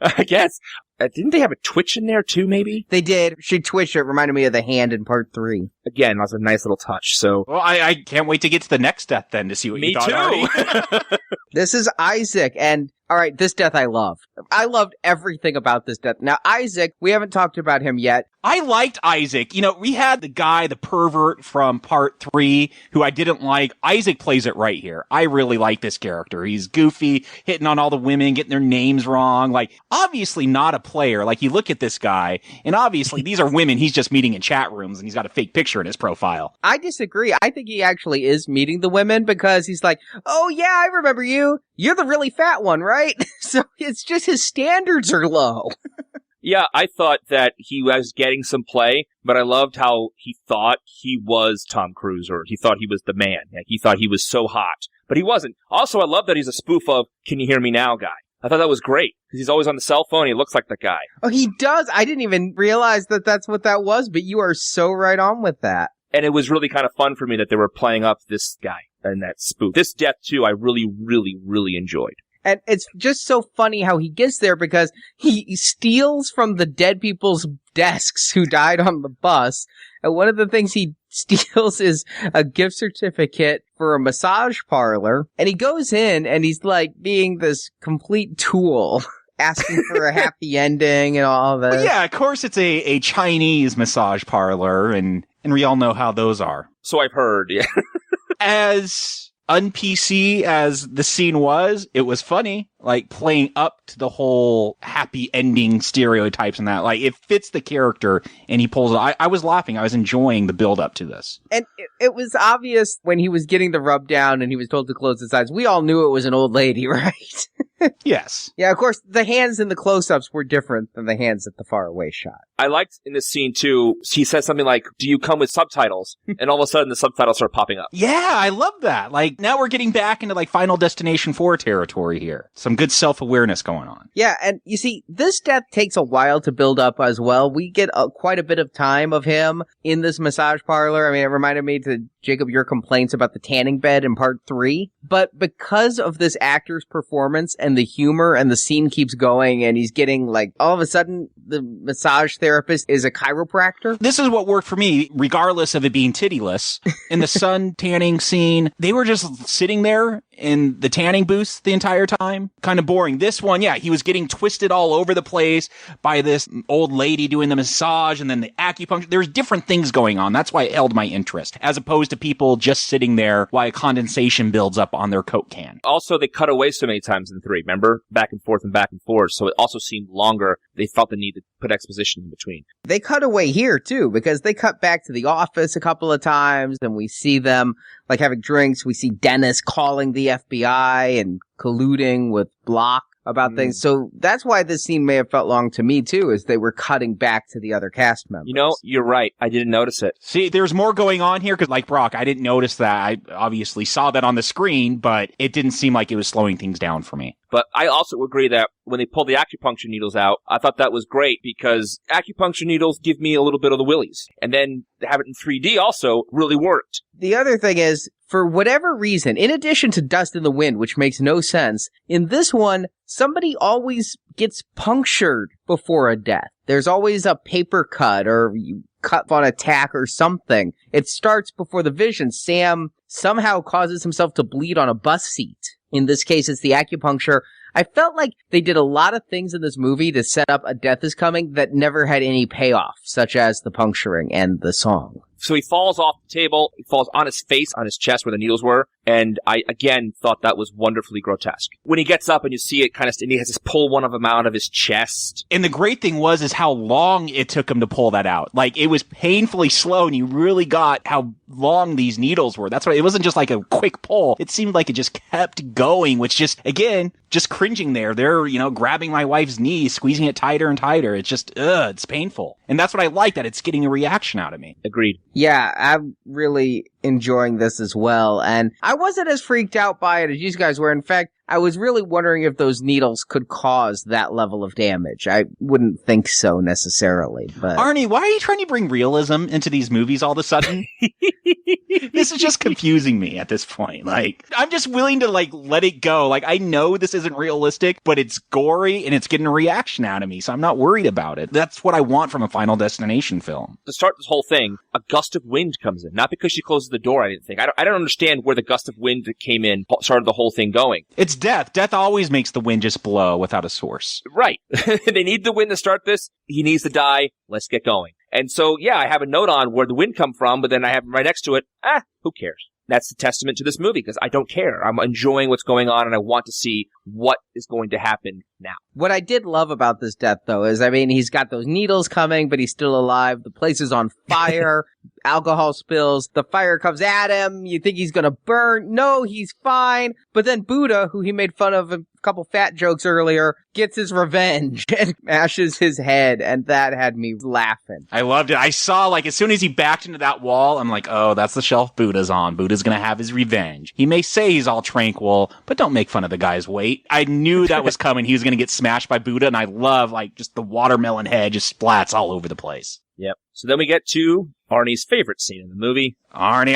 I guess. Didn't they have a twitch in there too, maybe? They did. She twitched. It reminded me of the hand in part 3. Again, that was a nice little touch, so. Well, I can't wait to get to the next death then to see what you thought. Me too! This is Isaac, and alright, this death I loved. I loved everything about this death. Now, Isaac, we haven't talked about him yet. I liked Isaac. We had the guy, the pervert from part 3, who I didn't like. Isaac plays it right here. I really like this character. He's goofy, hitting on all the women, getting their names wrong. Like, obviously not a player. Like, you look at this guy, and obviously these are women he's just meeting in chat rooms, and he's got a fake picture in his profile. I disagree. I think he actually is meeting the women because he's like, oh yeah, I remember you. You're the really fat one, right? So it's just his standards are low. Yeah, I thought that he was getting some play, but I loved how he thought he was Tom Cruise, or he thought he was the man. Like, he thought he was so hot, but he wasn't. Also, I love that he's a spoof of Can You Hear Me Now guy. I thought that was great, because he's always on the cell phone, he looks like that guy. Oh, he does? I didn't even realize that that's what that was, but you are so right on with that. And it was really kind of fun for me that they were playing up this guy and that spoof. This death, too, I really, really, really enjoyed. And it's just so funny how he gets there because he steals from the dead people's desks who died on the bus. And one of the things he steals is a gift certificate for a massage parlor. And he goes in and he's like being this complete tool, asking for a happy ending and all that. Well, yeah, of course it's a Chinese massage parlor, and we all know how those are. So I've heard, yeah. As un-PC as the scene was, it was funny, like playing up to the whole happy ending stereotypes and that. Like, it fits the character, and he pulls it. I was laughing. I was enjoying the build up to this. And it was obvious when he was getting the rub down and he was told to close his eyes. We all knew it was an old lady, right? Yes. Yeah, of course, the hands in the close-ups were different than the hands at the far-away shot. I liked in this scene, too, he says something like, do you come with subtitles? And all of a sudden, the subtitles start popping up. Yeah, I love that. Like, now we're getting back into, like, Final Destination 4 territory here. Some good self-awareness going on. Yeah, and you see, this death takes a while to build up as well. We get quite a bit of time of him in this massage parlor. I mean, it reminded me to Jacob, your complaints about the tanning bed in part 3. But because of this actor's performance and the humor and the scene keeps going and he's getting, like, all of a sudden, the massage therapist is a chiropractor. This is what worked for me, regardless of it being tittyless. In the sun tanning scene, they were just sitting there in the tanning booth the entire time. Kind of boring. This one, yeah, he was getting twisted all over the place by this old lady doing the massage and then the acupuncture. There's different things going on. That's why it held my interest, as opposed to people just sitting there while condensation builds up on their Coke can. Also, they cut away so many times in 3, remember? Back and forth and back and forth, so it also seemed longer. They felt the need to put exposition in between. They cut away here, too, because they cut back to the office a couple of times, and we see them, like, having drinks. We see Dennis calling the FBI and colluding with Block. about things. So that's why this scene may have felt long to me, too, is they were cutting back to the other cast members. You know, you're right. I didn't notice it. See, there's more going on here because, like Brock, I didn't notice that. I obviously saw that on the screen, but it didn't seem like it was slowing things down for me. But I also agree that when they pulled the acupuncture needles out, I thought that was great because acupuncture needles give me a little bit of the willies. And then to have it in 3D also really worked. The other thing is, for whatever reason, in addition to Dust in the Wind, which makes no sense, in this one, somebody always gets punctured before a death. There's always a paper cut or you cut on a tack or something. It starts before the vision. Sam somehow causes himself to bleed on a bus seat. In this case, it's the acupuncture. I felt like they did a lot of things in this movie to set up a death is coming that never had any payoff, such as the puncturing and the song. So he falls off the table, he falls on his face, on his chest where the needles were, and I, again, thought that was wonderfully grotesque. When he gets up and you see it kind of, and he has to pull one of them out of his chest. And the great thing is how long it took him to pull that out. Like, it was painfully slow, and you really got how long these needles were. That's why it wasn't just like a quick pull. It seemed like it just kept going, which just, again, just cringing there. They're, grabbing my wife's knee, squeezing it tighter and tighter. It's just, it's painful. And that's what I like, that it's getting a reaction out of me. Agreed. Yeah, I'm really enjoying this as well. And I wasn't as freaked out by it as you guys were. In fact, I was really wondering if those needles could cause that level of damage. I wouldn't think so necessarily, but... Arnie, why are you trying to bring realism into these movies all of a sudden? This is just confusing me at this point. Like, I'm just willing to, let it go. Like, I know this isn't realistic, but it's gory and it's getting a reaction out of me, so I'm not worried about it. That's what I want from a Final Destination film. To start this whole thing, a gust of wind comes in. Not because she closes the door, I didn't think. I don't understand where the gust of wind that came in started the whole thing going. It's death. Death always makes the wind just blow without a source. Right. They need the wind to start this. He needs to die. Let's get going. And so, yeah, I have a note on where the wind come from, but then I have right next to it, who cares? That's a testament to this movie because I don't care. I'm enjoying what's going on and I want to see what is going to happen now. What I did love about this death, though, is, he's got those needles coming, but he's still alive. The place is on fire. Alcohol spills. The fire comes at him. You think he's going to burn. No, he's fine. But then Buddha, who he made fun of a couple fat jokes earlier, gets his revenge and smashes his head. And that had me laughing. I loved it. I saw, as soon as he backed into that wall, I'm like, oh, that's the shelf Buddha's on. Buddha's going to have his revenge. He may say he's all tranquil, but don't make fun of the guy's weight. I knew that was coming. He was going to get smashed by Buddha. And I love, just the watermelon head just splats all over the place. Yep. So then we get to Arnie's favorite scene in the movie. Arnie,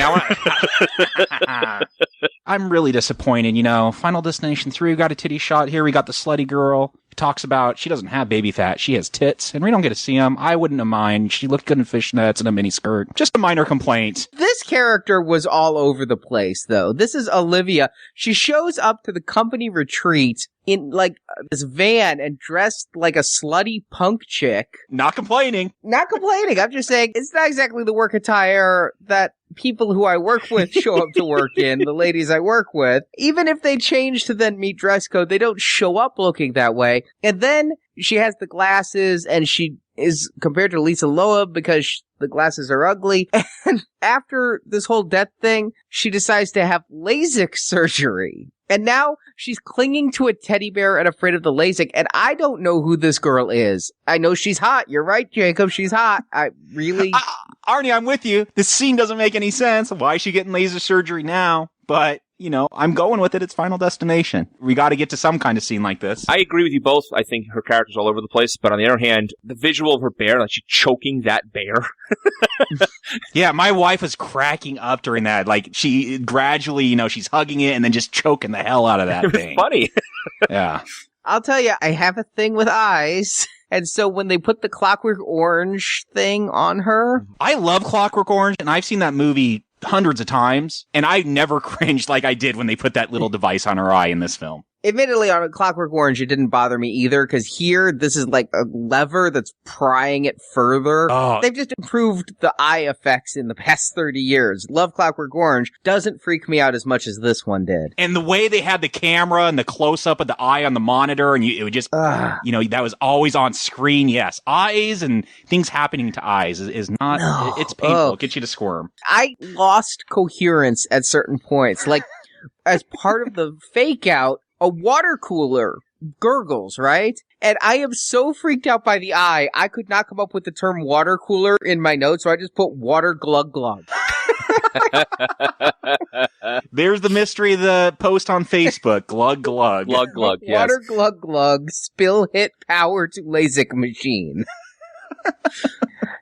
I'm really disappointed, Final Destination 3, we got a titty shot here. We got the slutty girl who talks about she doesn't have baby fat. She has tits, and we don't get to see them. I wouldn't have mind. She looked good in fishnets and a mini skirt. Just a minor complaint. This character was all over the place, though. This is Olivia. She shows up to the company retreat in, this van and dressed like a slutty punk chick. Not complaining. Not complaining. I'm just saying it's not exactly the work attire that people who I work with show up to work in, the ladies I work with. Even if they change to then meet dress code, they don't show up looking that way. And then she has the glasses and she is compared to Lisa Loeb because the glasses are ugly. And after this whole death thing, she decides to have LASIK surgery. And now she's clinging to a teddy bear and afraid of the LASIK. And I don't know who this girl is. I know she's hot. You're right, Jacob. She's hot. I really... Arnie, I'm with you. This scene doesn't make any sense. Why is she getting laser surgery now? But, I'm going with it. It's Final Destination. We got to get to some kind of scene like this. I agree with you both. I think her character's all over the place. But on the other hand, the visual of her bear, she's choking that bear. Yeah, my wife was cracking up during that. She gradually, she's hugging it and then just choking the hell out of that thing. It was funny. Yeah. I'll tell you, I have a thing with eyes. And so when they put the Clockwork Orange thing on her... I love Clockwork Orange, and I've seen that movie hundreds of times, and I never cringed like I did when they put that little device on her eye in this film. Admittedly, on a Clockwork Orange, it didn't bother me either, because here, this is like a lever that's prying it further. Oh. They've just improved the eye effects in the past 30 years. Love Clockwork Orange. Doesn't freak me out as much as this one did. And the way they had the camera and the close-up of the eye on the monitor, and it would just, that was always on screen. Yes, eyes and things happening to eyes is not, no. It's painful. It gets you to squirm. I lost coherence at certain points. As part of the fake out, a water cooler gurgles, right? And I am so freaked out by the eye, I could not come up with the term water cooler in my notes, so I just put water glug glug. There's the mystery of the post on Facebook. Glug glug. Glug glug, yes. Water glug glug, spill hit power to LASIK machine.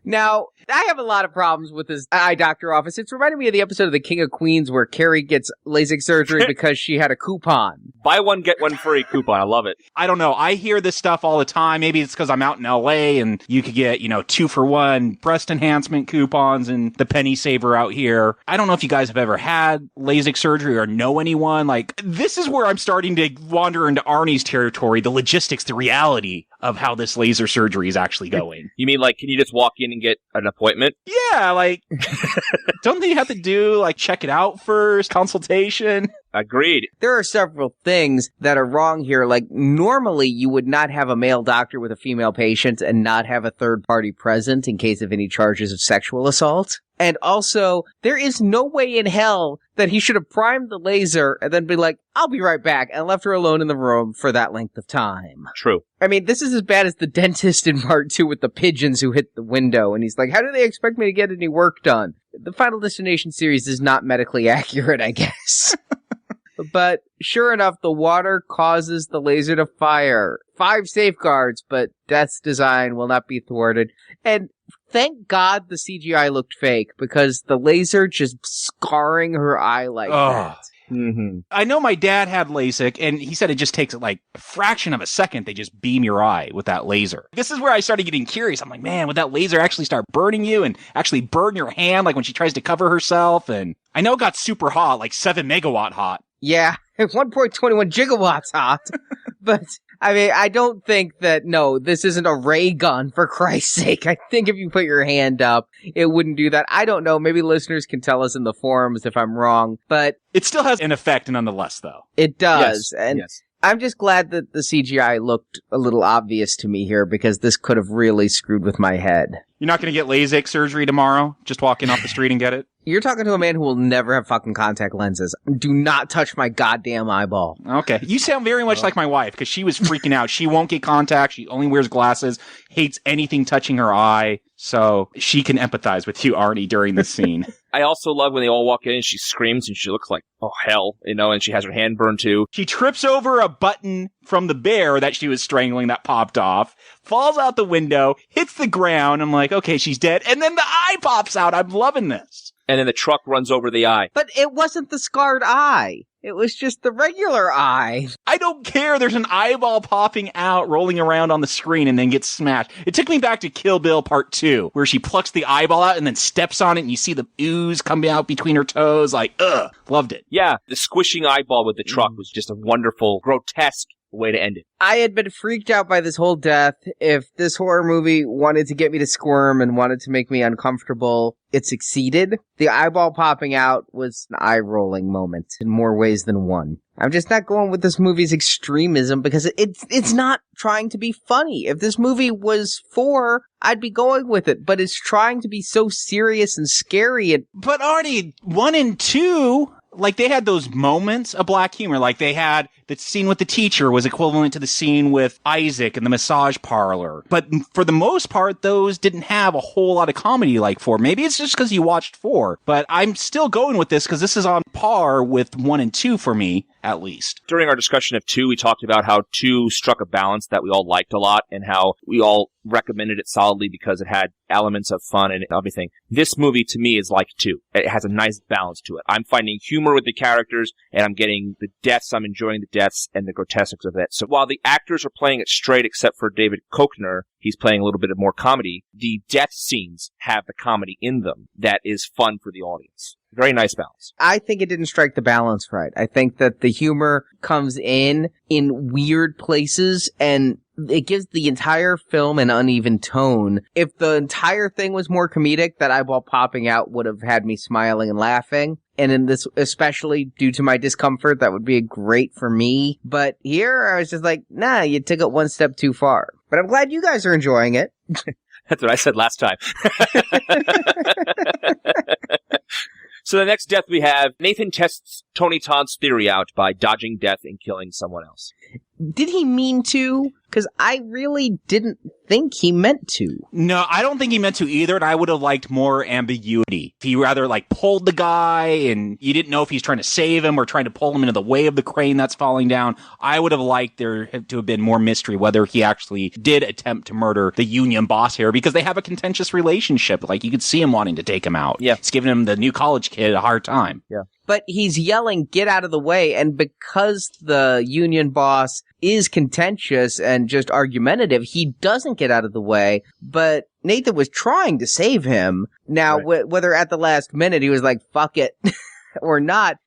Now, I have a lot of problems with this eye doctor office. It's reminding me of the episode of The King of Queens where Carrie gets LASIK surgery because she had a coupon. Buy one, get one free coupon. I love it. I don't know. I hear this stuff all the time. Maybe it's because I'm out in LA and you could get, 2-for-1 breast enhancement coupons and the penny saver out here. I don't know if you guys have ever had LASIK surgery or know anyone. Like, this is where I'm starting to wander into Arnie's territory, the logistics, the reality of how this laser surgery is actually going. You mean, like, can you just walk in and get an appointment? Yeah, like, don't they have to do, like, check it out first, consultation? Agreed. There are several things that are wrong here. Like, normally you would not have a male doctor with a female patient and not have a third party present in case of any charges of sexual assault. And also, there is no way in hell that he should have primed the laser and then be like, I'll be right back, and left her alone in the room for that length of time. True. I mean, this is as bad as the dentist in part 2 with the pigeons who hit the window, and he's like, how do they expect me to get any work done? The Final Destination series is not medically accurate, I guess. But sure enough, the water causes the laser to fire. 5 safeguards, but Death's design will not be thwarted. And thank God the CGI looked fake, because the laser just scarring her eye like that. Mm-hmm. I know my dad had LASIK, and he said it just takes like a fraction of a second. They just beam your eye with that laser. This is where I started getting curious. I'm like, man, would that laser actually start burning you and actually burn your hand, like when she tries to cover herself? And I know it got super hot, like 7 megawatt hot. Yeah, 1.21 gigawatts hot. But, I mean, I don't think that, no, this isn't a ray gun, for Christ's sake. I think if you put your hand up, it wouldn't do that. I don't know. Maybe listeners can tell us in the forums if I'm wrong, but... It still has an effect nonetheless, though. It does. Yes. And yes. I'm just glad that the CGI looked a little obvious to me here, because this could have really screwed with my head. You're not going to get LASIK surgery tomorrow? Just walk in off the street and get it? You're talking to a man who will never have fucking contact lenses. Do not touch my goddamn eyeball. Okay. You sound very much like my wife, because she was freaking out. She won't get contacts. She only wears glasses, hates anything touching her eye. So she can empathize with you, Arnie, during this scene. I also love when they all walk in and she screams and she looks like, oh, hell, and she has her hand burned too. She trips over a button from the bear that she was strangling that popped off, falls out the window, hits the ground. I'm like, okay, she's dead. And then the eye pops out. I'm loving this. And then the truck runs over the eye. But it wasn't the scarred eye. It was just the regular eye. I don't care. There's an eyeball popping out, rolling around on the screen, and then gets smashed. It took me back to Kill Bill Part 2, where she plucks the eyeball out and then steps on it, and you see the ooze coming out between her toes. Like, ugh. Loved it. Yeah, the squishing eyeball with the truck was just a wonderful, grotesque way to end it. I had been freaked out by this whole death. If this horror movie wanted to get me to squirm and wanted to make me uncomfortable, it succeeded. The eyeball popping out was an eye-rolling moment in more ways than one. I'm just not going with this movie's extremism because it's not trying to be funny. If this movie was 4, I'd be going with it, but it's trying to be so serious and scary. But Arnie, 1 and 2, like they had those moments of black humor. Like they had the scene with the teacher was equivalent to the scene with Isaac in the massage parlor. But for the most part, those didn't have a whole lot of comedy like 4. Maybe it's just because you watched 4. But I'm still going with this because this is on par with 1 and 2 for me, at least. During our discussion of 2, we talked about how 2 struck a balance that we all liked a lot and how we all recommended it solidly because it had elements of fun and everything. This movie, to me, is like 2. It has a nice balance to it. I'm finding humor with the characters, and I'm getting the deaths. I'm enjoying the deaths and the grotesques of it. So while the actors are playing it straight, except for David Koechner, he's playing a little bit of more comedy, the death scenes have the comedy in them that is fun for the audience. Very nice balance. I think it didn't strike the balance right. I think that the humor comes in weird places and it gives the entire film an uneven tone. If the entire thing was more comedic, that eyeball popping out would have had me smiling and laughing. And in this, especially due to my discomfort, that would be great for me. But here, I was just like, nah, you took it one step too far. But I'm glad you guys are enjoying it. That's what I said last time. So the next death we have, Nathan tests Tony Todd's theory out by dodging death and killing someone else. Did he mean to? Because I really didn't think he meant to. No, I don't think he meant to either, and I would have liked more ambiguity. If he rather, pulled the guy, and you didn't know if he's trying to save him or trying to pull him into the way of the crane that's falling down, I would have liked there to have been more mystery whether he actually did attempt to murder the union boss here, because they have a contentious relationship. You could see him wanting to take him out. Yeah. It's giving him, the new college kid, a hard time. Yeah. But he's yelling, get out of the way, and because the union boss is contentious and just argumentative, he doesn't get out of the way, but Nathan was trying to save him. Now, whether at the last minute he was like, fuck it, or not,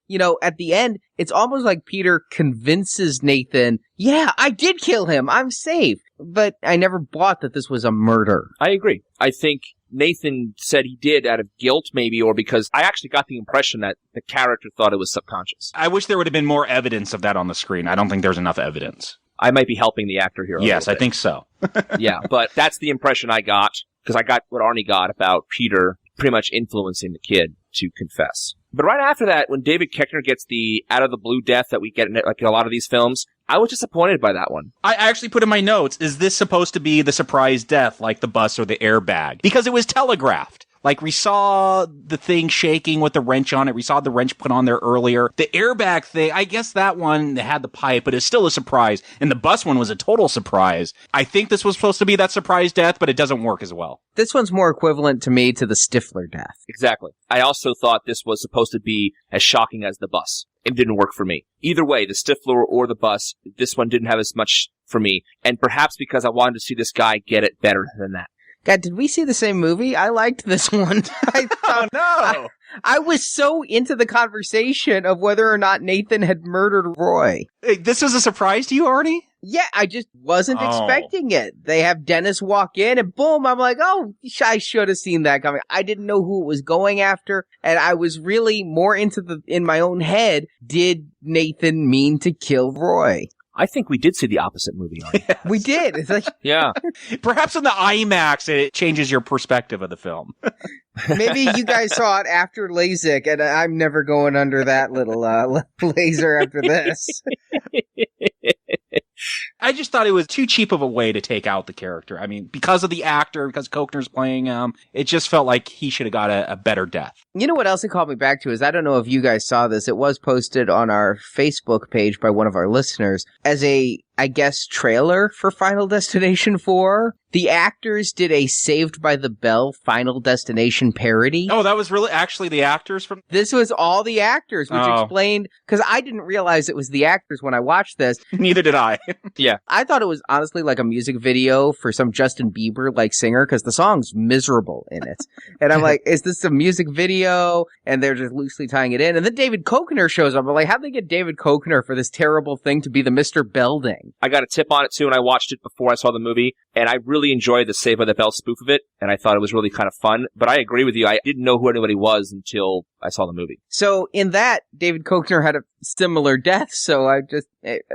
at the end, it's almost like Peter convinces Nathan, yeah, I did kill him, I'm safe. But I never bought that this was a murder. I agree. I think Nathan said he did out of guilt, maybe, or because I actually got the impression that the character thought it was subconscious. I wish there would have been more evidence of that on the screen. I don't think there's enough evidence. I might be helping the actor here. Yes, I think so. Yeah, but that's the impression I got, because I got what Arnie got about Peter pretty much influencing the kid to confess. But right after that, when David Koechner gets the out-of-the-blue death that we get in a lot of these films, I was disappointed by that one. I actually put in my notes, is this supposed to be the surprise death like the bus or the airbag? Because it was telegraphed. We saw the thing shaking with the wrench on it. We saw the wrench put on there earlier. The airbag thing, I guess that one had the pipe, but it's still a surprise. And the bus one was a total surprise. I think this was supposed to be that surprise death, but it doesn't work as well. This one's more equivalent to me to the Stifler death. Exactly. I also thought this was supposed to be as shocking as the bus. It didn't work for me. Either way, the Stifler or the bus, this one didn't have as much for me. And perhaps because I wanted to see this guy get it better than that. God, did we see the same movie? I liked this one. I was so into the conversation of whether or not Nathan had murdered Roy. Hey, this was a surprise to you, Arnie? Yeah, I just wasn't expecting it. They have Dennis walk in and boom, I'm like, oh, I should have seen that coming. I didn't know who it was going after, and I was really more in my own head, did Nathan mean to kill Roy? I think we did see the opposite movie. Yes. We did. It's yeah. Perhaps in the IMAX, it changes your perspective of the film. Maybe you guys saw it after LASIK, and I'm never going under that little laser after this. I just thought it was too cheap of a way to take out the character. I mean, because of the actor, because Koechner's playing him, it just felt like he should have got a better death. You know what else it called me back to is, I don't know if you guys saw this, it was posted on our Facebook page by one of our listeners as a, I guess, trailer for Final Destination 4. The actors did a Saved by the Bell Final Destination parody. Oh, that was really actually the actors from... This was all the actors, which explained... Because I didn't realize it was the actors when I watched this. Neither did I. Yeah. I thought it was honestly like a music video for some Justin Bieber singer, because the song's miserable in it. And I'm like, is this a music video? And they're just loosely tying it in. And then David Koechner shows up. I'm like, how'd they get David Koechner for this terrible thing to be the Mr. Belding? I got a tip on it too, and I watched it before I saw the movie, and I really enjoyed the Saved by the Bell spoof of it, and I thought it was really kind of fun. But I agree with you. I didn't know who anybody was until I saw the movie. So in that, David Koechner had a similar death, so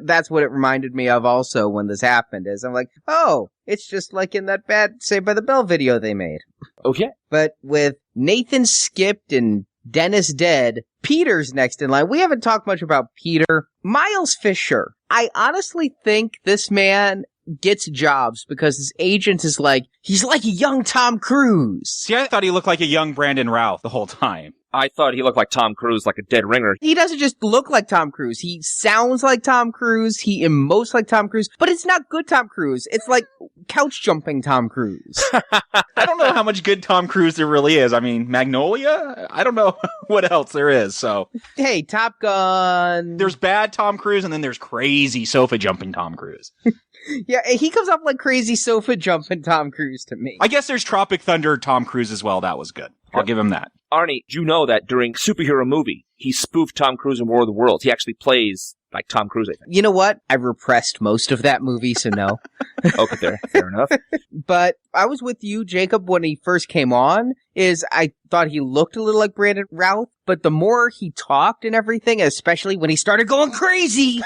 that's what it reminded me of also when this happened, is I'm like, oh, it's just like in that bad Saved by the Bell video they made. Okay. But with Nathan skipped and Dennis dead, Peter's next in line. We haven't talked much about Peter. Miles Fisher. I honestly think this man gets jobs because his agent is like, he's like a young Tom Cruise. See, I thought he looked like a young Brandon Routh the whole time. I thought he looked like Tom Cruise, like a dead ringer. He doesn't just look like Tom Cruise. He sounds like Tom Cruise. He emotes like Tom Cruise. But it's not good Tom Cruise. It's like couch jumping Tom Cruise. I don't know how much good Tom Cruise there really is. I mean, Magnolia? I don't know what else there is, so. Hey, Top Gun. There's bad Tom Cruise, and then there's crazy sofa jumping Tom Cruise. Yeah, he comes up like crazy sofa jumping Tom Cruise to me. I guess there's Tropic Thunder Tom Cruise as well. That was good. I'll give him that. Arnie, do you know that during Superhero Movie, he spoofed Tom Cruise in War of the Worlds? He actually plays like Tom Cruise, I think. You know what? I repressed most of that movie, so no. Okay, fair enough. But I was with you, Jacob, when he first came on, I thought he looked a little like Brandon Routh, but the more he talked and everything, especially when he started going crazy...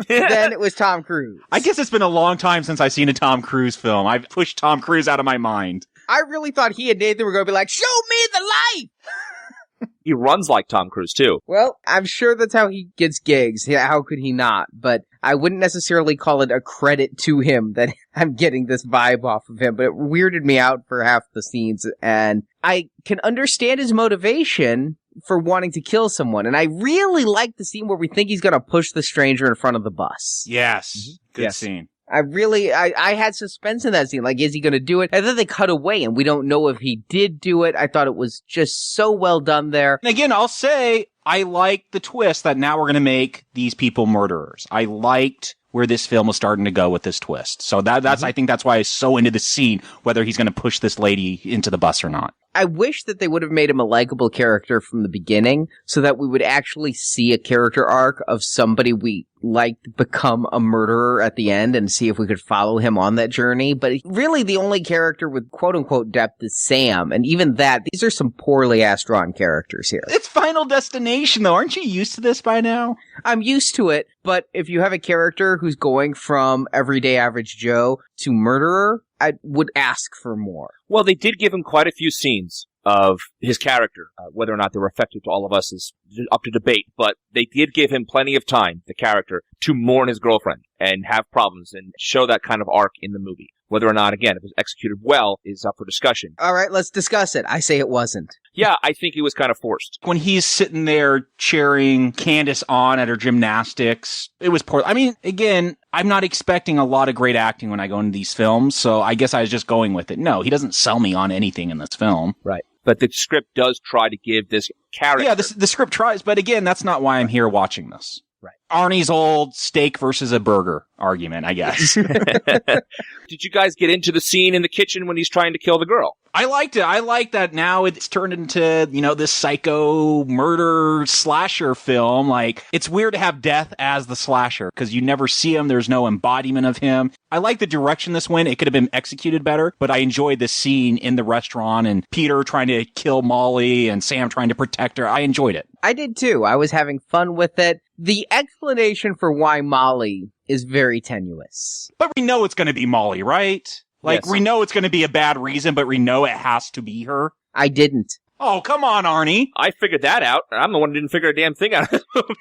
Then it was Tom Cruise. I guess it's been a long time since I've seen a Tom Cruise film. I've pushed Tom Cruise out of my mind. I really thought he and Nathan were going to be like, show me the light! He runs like Tom Cruise, too. Well, I'm sure that's how he gets gigs. Yeah, how could he not? But I wouldn't necessarily call it a credit to him that I'm getting this vibe off of him, but it weirded me out for half the scenes, and I can understand his motivation for wanting to kill someone, and I really like the scene where we think he's gonna push the stranger in front of the bus. Yes. Good scene. I had suspense in that scene. Like, is he going to do it? And then they cut away and we don't know if he did do it. I thought it was just so well done there. And again, I'll say I like the twist that now we're going to make these people murderers. I liked where this film was starting to go with this twist. So that's I think that's why I was so into the scene, whether he's going to push this lady into the bus or not. I wish that they would have made him a likable character from the beginning so that we would actually see a character arc of somebody we liked become a murderer at the end and see if we could follow him on that journey. But really the only character with quote-unquote depth is Sam. And even that, these are some poorly ass-drawn characters here. It's Final Destination, though. Aren't you used to this by now? I'm used to it, but if you have a character who's going from everyday average Joe to murderer, I would ask for more. Well, they did give him quite a few scenes of his character. Whether or not they were effective to all of us is up to debate, but they did give him plenty of time, the character, to mourn his girlfriend and have problems and show that kind of arc in the movie. Whether or not, again, if it was executed well is up for discussion. All right, let's discuss it. I say it wasn't. Yeah, I think it was kind of forced. When he's sitting there cheering Candace on at her gymnastics, it was poor. I mean, again, I'm not expecting a lot of great acting when I go into these films, so I guess I was just going with it. No, he doesn't sell me on anything in this film. Right. But the script does try to give this character... Yeah, the script tries, but again, that's not why I'm here watching this. Right. Arnie's old steak versus a burger argument, I guess. Did you guys get into the scene in the kitchen when he's trying to kill the girl? I liked it. I like that now it's turned into, this psycho murder slasher film. Like, it's weird to have death as the slasher because you never see him. There's no embodiment of him. I like the direction this went. It could have been executed better, but I enjoyed the scene in the restaurant and Peter trying to kill Molly and Sam trying to protect her. I enjoyed it. I did too. I was having fun with it. The explanation for why Molly is very tenuous. But we know it's going to be Molly, right? Like, Yes. We know it's going to be a bad reason, but we know it has to be her. I didn't. Oh, come on, Arnie. I figured that out. I'm the one who didn't figure a damn thing out.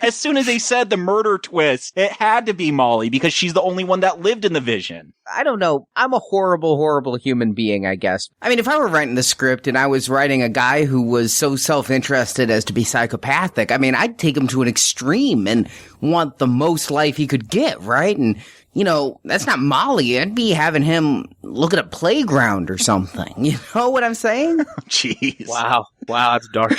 As soon as they said the murder twist, it had to be Molly because she's the only one that lived in the vision. I don't know. I'm a horrible, horrible human being, I guess. I mean, if I were writing the script and I was writing a guy who was so self-interested as to be psychopathic, I mean, I'd take him to an extreme and want the most life he could get, right? And, that's not Molly. I'd be having him look at a playground or something. You know what I'm saying? Jeez. Wow, that's dark.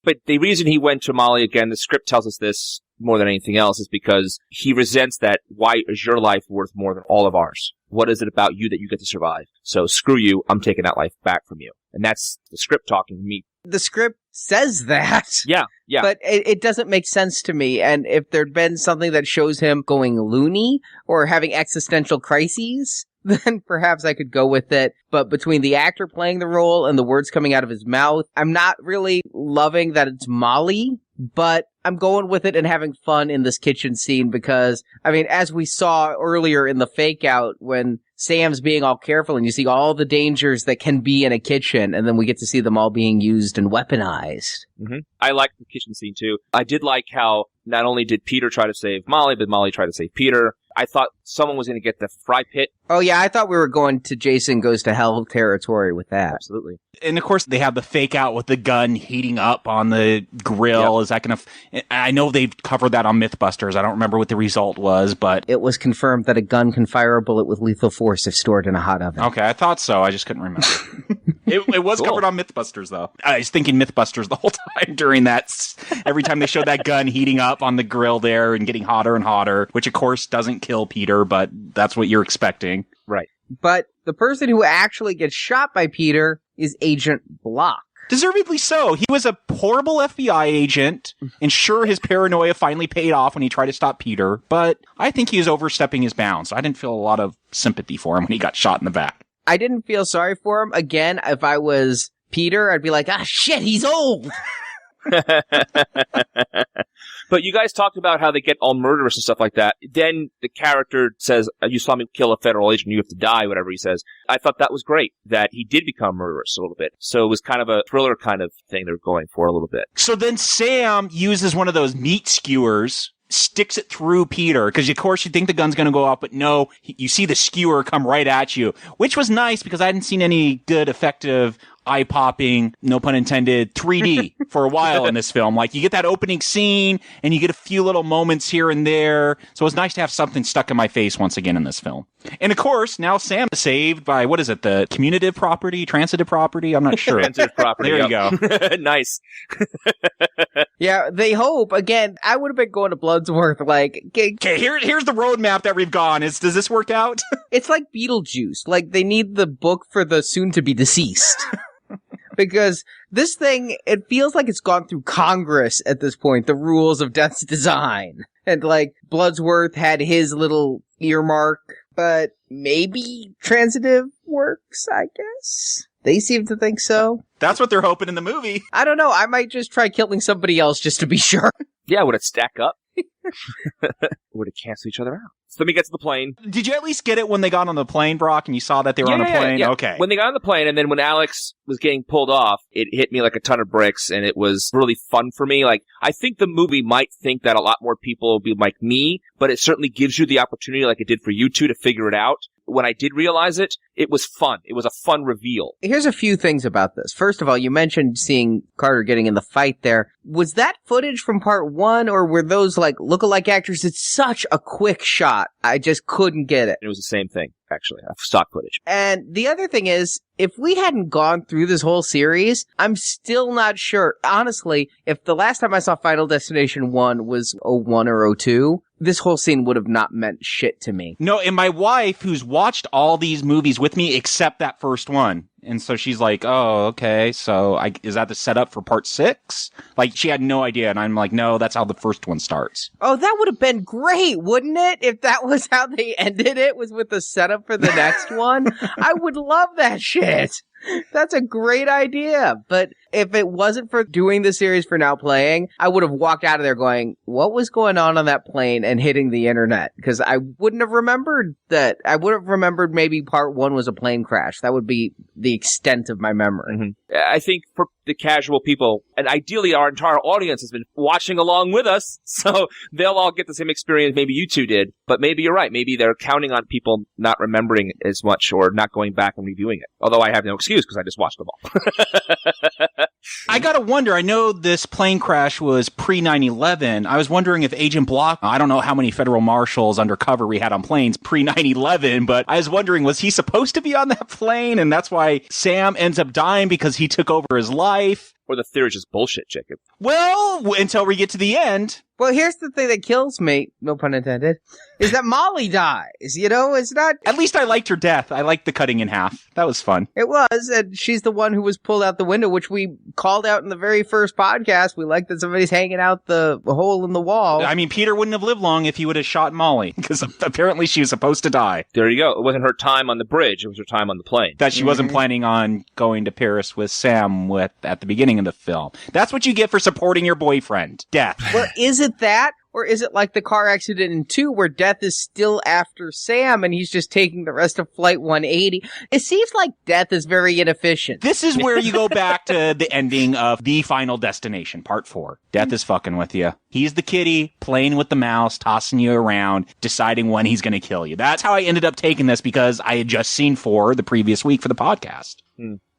But the reason he went to Molly, again, the script tells us this more than anything else, is because he resents that, why is your life worth more than all of ours? What is it about you that you get to survive? So screw you, I'm taking that life back from you. And that's the script talking to me. The script says that. Yeah. But it doesn't make sense to me. And if there'd been something that shows him going loony or having existential crises, then perhaps I could go with it. But between the actor playing the role and the words coming out of his mouth, I'm not really loving that it's Molly, but I'm going with it and having fun in this kitchen scene because, I mean, as we saw earlier in the fake out when Sam's being all careful and you see all the dangers that can be in a kitchen, and then we get to see them all being used and weaponized. Mm-hmm. I like the kitchen scene too. I did like how not only did Peter try to save Molly, but Molly tried to save Peter. I thought someone was going to get the fry pit. Oh yeah, I thought we were going to Jason Goes to Hell territory with that. Absolutely. And of course, they have the fake out with the gun heating up on the grill. Yep. Is that going to... I know they've covered that on Mythbusters. I don't remember what the result was, but... It was confirmed that a gun can fire a bullet with lethal force if stored in a hot oven. Okay, I thought so. I just couldn't remember. It was cool. Covered on Mythbusters, though. I was thinking Mythbusters the whole time during that. Every time they showed that gun heating up on the grill there and getting hotter and hotter, which of course doesn't kill Peter, but that's what you're expecting. Right. But the person who actually gets shot by Peter is Agent Block. Deservedly so. He was a horrible FBI agent, and sure, his paranoia finally paid off when he tried to stop Peter, but I think he was overstepping his bounds. I didn't feel a lot of sympathy for him when he got shot in the back. I didn't feel sorry for him. Again, if I was Peter, I'd be like, shit, he's old. But But you guys talked about how they get all murderous and stuff like that. Then the character says, you saw me kill a federal agent, you have to die, whatever he says. I thought that was great, that he did become murderous a little bit. So it was kind of a thriller kind of thing they were going for a little bit. So then Sam uses one of those meat skewers, sticks it through Peter, because of course you think the gun's going to go off, but no, you see the skewer come right at you, which was nice because I hadn't seen any good, effective, eye-popping, no pun intended, 3D for a while in this film. Like, you get that opening scene, and you get a few little moments here and there, so it's nice to have something stuck in my face once again in this film. And of course, now Sam is saved by, what is it, the commutative property, transitive property? I'm not sure. Transitive property. There you go. Nice. Yeah, they hope. Again, I would have been going to Bludworth, like... Okay, here's the roadmap that we've gone. Does this work out? It's like Beetlejuice. Like, they need the book for the soon-to-be-deceased. Because this thing, it feels like it's gone through Congress at this point, the rules of death's design. And, like, Bludworth had his little earmark, but maybe transitive works, I guess? They seem to think so. That's what they're hoping in the movie. I don't know, I might just try killing somebody else just to be sure. Yeah, would it stack up? Would it cancel each other out? So let me get to the plane. Did you at least get it when they got on the plane, Brock, and you saw that they were on the plane? Yeah. Okay. When they got on the plane, and then when Alex was getting pulled off, it hit me like a ton of bricks, and it was really fun for me. Like, I think the movie might think that a lot more people will be like me, but it certainly gives you the opportunity, like it did for you two, to figure it out. When I did realize it, it was fun. It was a fun reveal. Here's a few things about this. First of all, you mentioned seeing Carter getting in the fight there. Was that footage from part one, or were those like lookalike actors? It's such a quick shot. I just couldn't get it. It was the same thing, actually. Stock footage. And the other thing is, if we hadn't gone through this whole series, I'm still not sure. Honestly, if the last time I saw Final Destination 1 was 01 or 02, this whole scene would have not meant shit to me. No, and my wife, who's watched all these movies with me except that first one, and so she's like, oh, okay, so is that the setup for part 6? Like, she had no idea, and I'm like, no, that's how the first one starts. Oh, that would have been great, wouldn't it? If that was how they ended it, was with the setup for the next one. I would love that shit. That's a great idea. But if it wasn't for doing the series for Now Playing, I would have walked out of there going, what was going on that plane, and hitting the internet? Because I wouldn't have remembered that. I would have remembered maybe part 1 was a plane crash. That would be the extent of my memory. Mm-hmm. I think for the casual people, and ideally our entire audience has been watching along with us, so they'll all get the same experience maybe you two did. But maybe you're right. Maybe they're counting on people not remembering as much or not going back and reviewing it. Although I have no excuse because I just watched them all. I gotta wonder, I know this plane crash was pre 9/11. I was wondering if Agent Block, I don't know how many federal marshals undercover we had on planes pre 9/11, but I was wondering, was he supposed to be on that plane? And that's why Sam ends up dying because he took over his life. Or the theory is just bullshit, Jacob. Well, until we get to the end. Well, here's the thing that kills me, no pun intended, is that Molly dies. You know, it's not... At least I liked her death. I liked the cutting in half. That was fun. It was, and she's the one who was pulled out the window, which we called out in the very first podcast. We like that somebody's hanging out the hole in the wall. I mean, Peter wouldn't have lived long if he would have shot Molly, because apparently she was supposed to die. There you go. It wasn't her time on the bridge. It was her time on the plane. That she wasn't planning on going to Paris with Sam at the beginning of the film. That's what you get for supporting your boyfriend. Death. Well, is it that? Or is it like the car accident in 2 where Death is still after Sam and he's just taking the rest of Flight 180? It seems like Death is very inefficient. This is where you go back to the ending of The Final Destination, Part 4. Death is fucking with you. He's the kitty, playing with the mouse, tossing you around, deciding when he's going to kill you. That's how I ended up taking this, because I had just seen 4 the previous week for the podcast.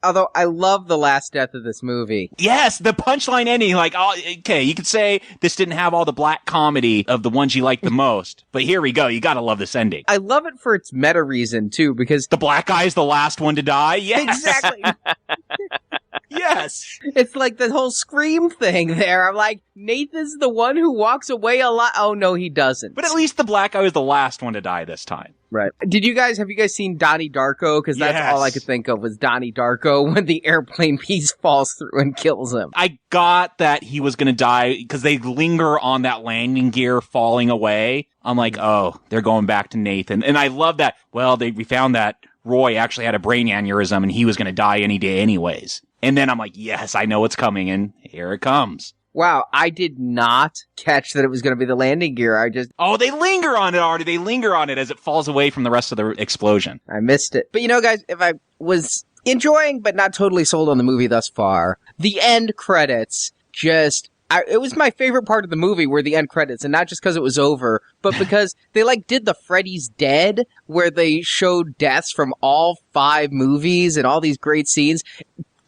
Although I love the last death of this movie. Yes, the punchline ending, like, oh, okay, you could say this didn't have all the black comedy of the ones you like the most, but here we go, you gotta love this ending. I love it for its meta reason, too, because... The black guy's the last one to die? Yes! Exactly! Yes! It's like the whole Scream thing there. I'm like, Nathan's the one who walks away a lot. Oh, no, he doesn't. But at least the black guy was the last one to die this time. Right. Have you guys seen Donnie Darko? Because that's all I could think of was Donnie Darko when the airplane piece falls through and kills him. I got that he was going to die because they linger on that landing gear falling away. I'm like, oh, they're going back to Nathan. And I love that. Well, we found that Roy actually had a brain aneurysm and he was going to die any day anyways. And then I'm like, yes, I know it's coming, and here it comes. Wow, I did not catch that it was going to be the landing gear. Oh, they linger on it, Artie. They linger on it as it falls away from the rest of the explosion. I missed it. But guys, if I was enjoying but not totally sold on the movie thus far, the end credits it was my favorite part of the movie were the end credits, and not just because it was over, but because they did the Freddy's Dead, where they showed deaths from all 5 movies and all these great scenes,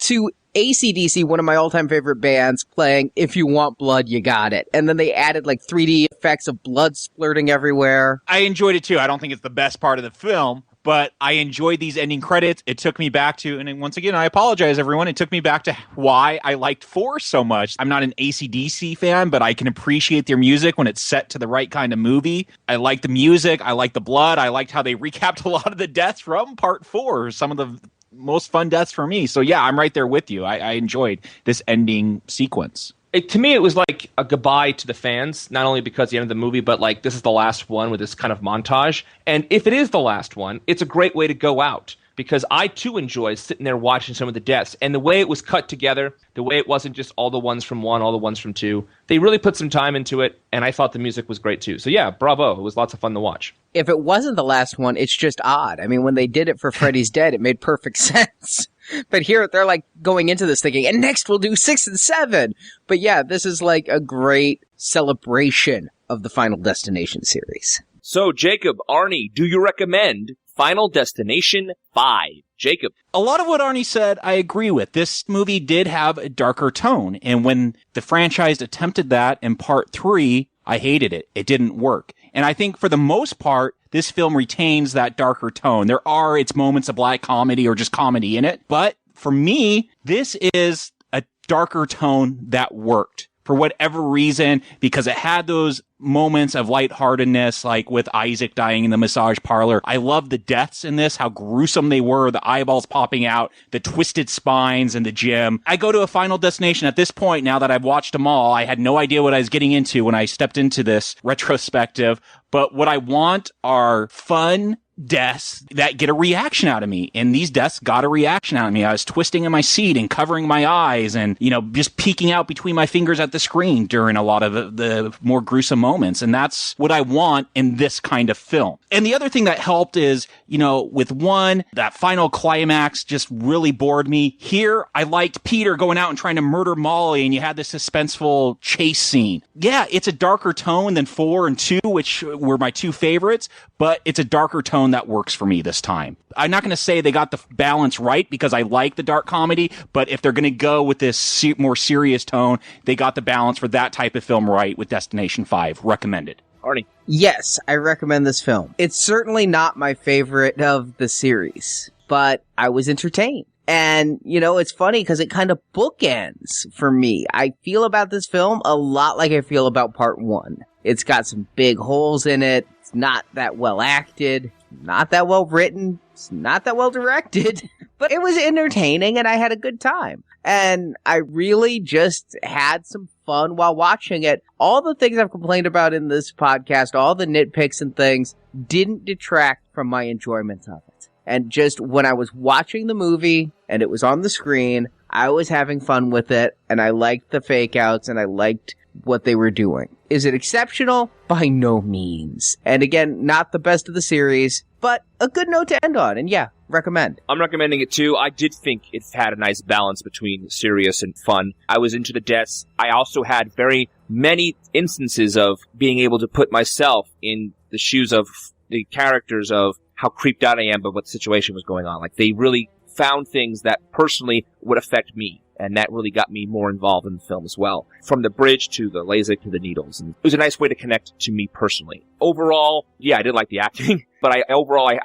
to AC/DC, one of my all-time favorite bands, playing If You Want Blood, You Got It. And then they added 3D effects of blood splurting everywhere. I enjoyed it too. I don't think it's the best part of the film, but I enjoyed these ending credits. It took me back to, and once again, I apologize, everyone. It took me back to why I liked 4 so much. I'm not an AC/DC fan, but I can appreciate their music when it's set to the right kind of movie. I like the music. I like the blood. I liked how they recapped a lot of the deaths from part 4. Some of the most fun deaths for me. So yeah, I'm right there with you. I enjoyed this ending sequence. To me, it was like a goodbye to the fans, not only because the end of the movie, but this is the last one with this kind of montage. And if it is the last one, it's a great way to go out, because I too enjoyed sitting there watching some of the deaths. And the way it was cut together, the way it wasn't just all the ones from 1, all the ones from 2, they really put some time into it, and I thought the music was great too. So yeah, bravo. It was lots of fun to watch. If it wasn't the last one, it's just odd. I mean, when they did it for Freddy's Dead, it made perfect sense. But here, they're going into this thinking, and next we'll do 6 and 7. But yeah, this is a great celebration of the Final Destination series. So, Jacob, Arnie, do you recommend Final Destination 5? Jacob. A lot of what Arnie said, I agree with. This movie did have a darker tone, and when the franchise attempted that in part 3, I hated it. It didn't work. And I think for the most part, this film retains that darker tone. There are its moments of black comedy or just comedy in it. But for me, this is a darker tone that worked for whatever reason, because it had those moments of lightheartedness, like with Isaac dying in the massage parlor. I love the deaths in this, how gruesome they were, the eyeballs popping out, the twisted spines in the gym. I go to a Final Destination at this point, now that I've watched them all. I had no idea what I was getting into when I stepped into this retrospective, but what I want are fun deaths that get a reaction out of me. And these deaths got a reaction out of me. I was twisting in my seat and covering my eyes and, just peeking out between my fingers at the screen during a lot of the more gruesome moments. And that's what I want in this kind of film. And the other thing that helped is, with 1, that final climax just really bored me. Here, I liked Peter going out and trying to murder Molly, and you had this suspenseful chase scene. Yeah, it's a darker tone than 4 and 2, which were my 2 favorites, but it's a darker tone that works for me this time. I'm not going to say they got the balance right, because I like the dark comedy, but if they're going to go with this more serious tone, they got the balance for that type of film right with Destination 5. Recommended. Arnie. Yes, I recommend this film. It's certainly not my favorite of the series, but I was entertained. And, it's funny because it kind of bookends for me. I feel about this film a lot like I feel about part 1. It's got some big holes in it. It's not that well acted, not that well written, it's not that well directed, but it was entertaining and I had a good time. And I really just had some fun while watching it. All the things I've complained about in this podcast, all the nitpicks and things, didn't detract from my enjoyment of it. And just when I was watching the movie and it was on the screen, I was having fun with it, and I liked the fake outs, and I liked what they were doing. Is it exceptional? By no means. And again, not the best of the series, but a good note to end on. And yeah, recommend. I'm recommending it too. I did think it had a nice balance between serious and fun. I was into the deaths. I also had very many instances of being able to put myself in the shoes of the characters, of how creeped out I am by what the situation was going on. Like, they really found things that personally would affect me. And that really got me more involved in the film as well. From the bridge to the laser to the needles. And it was a nice way to connect to me personally. Overall, yeah, I did like the acting. But I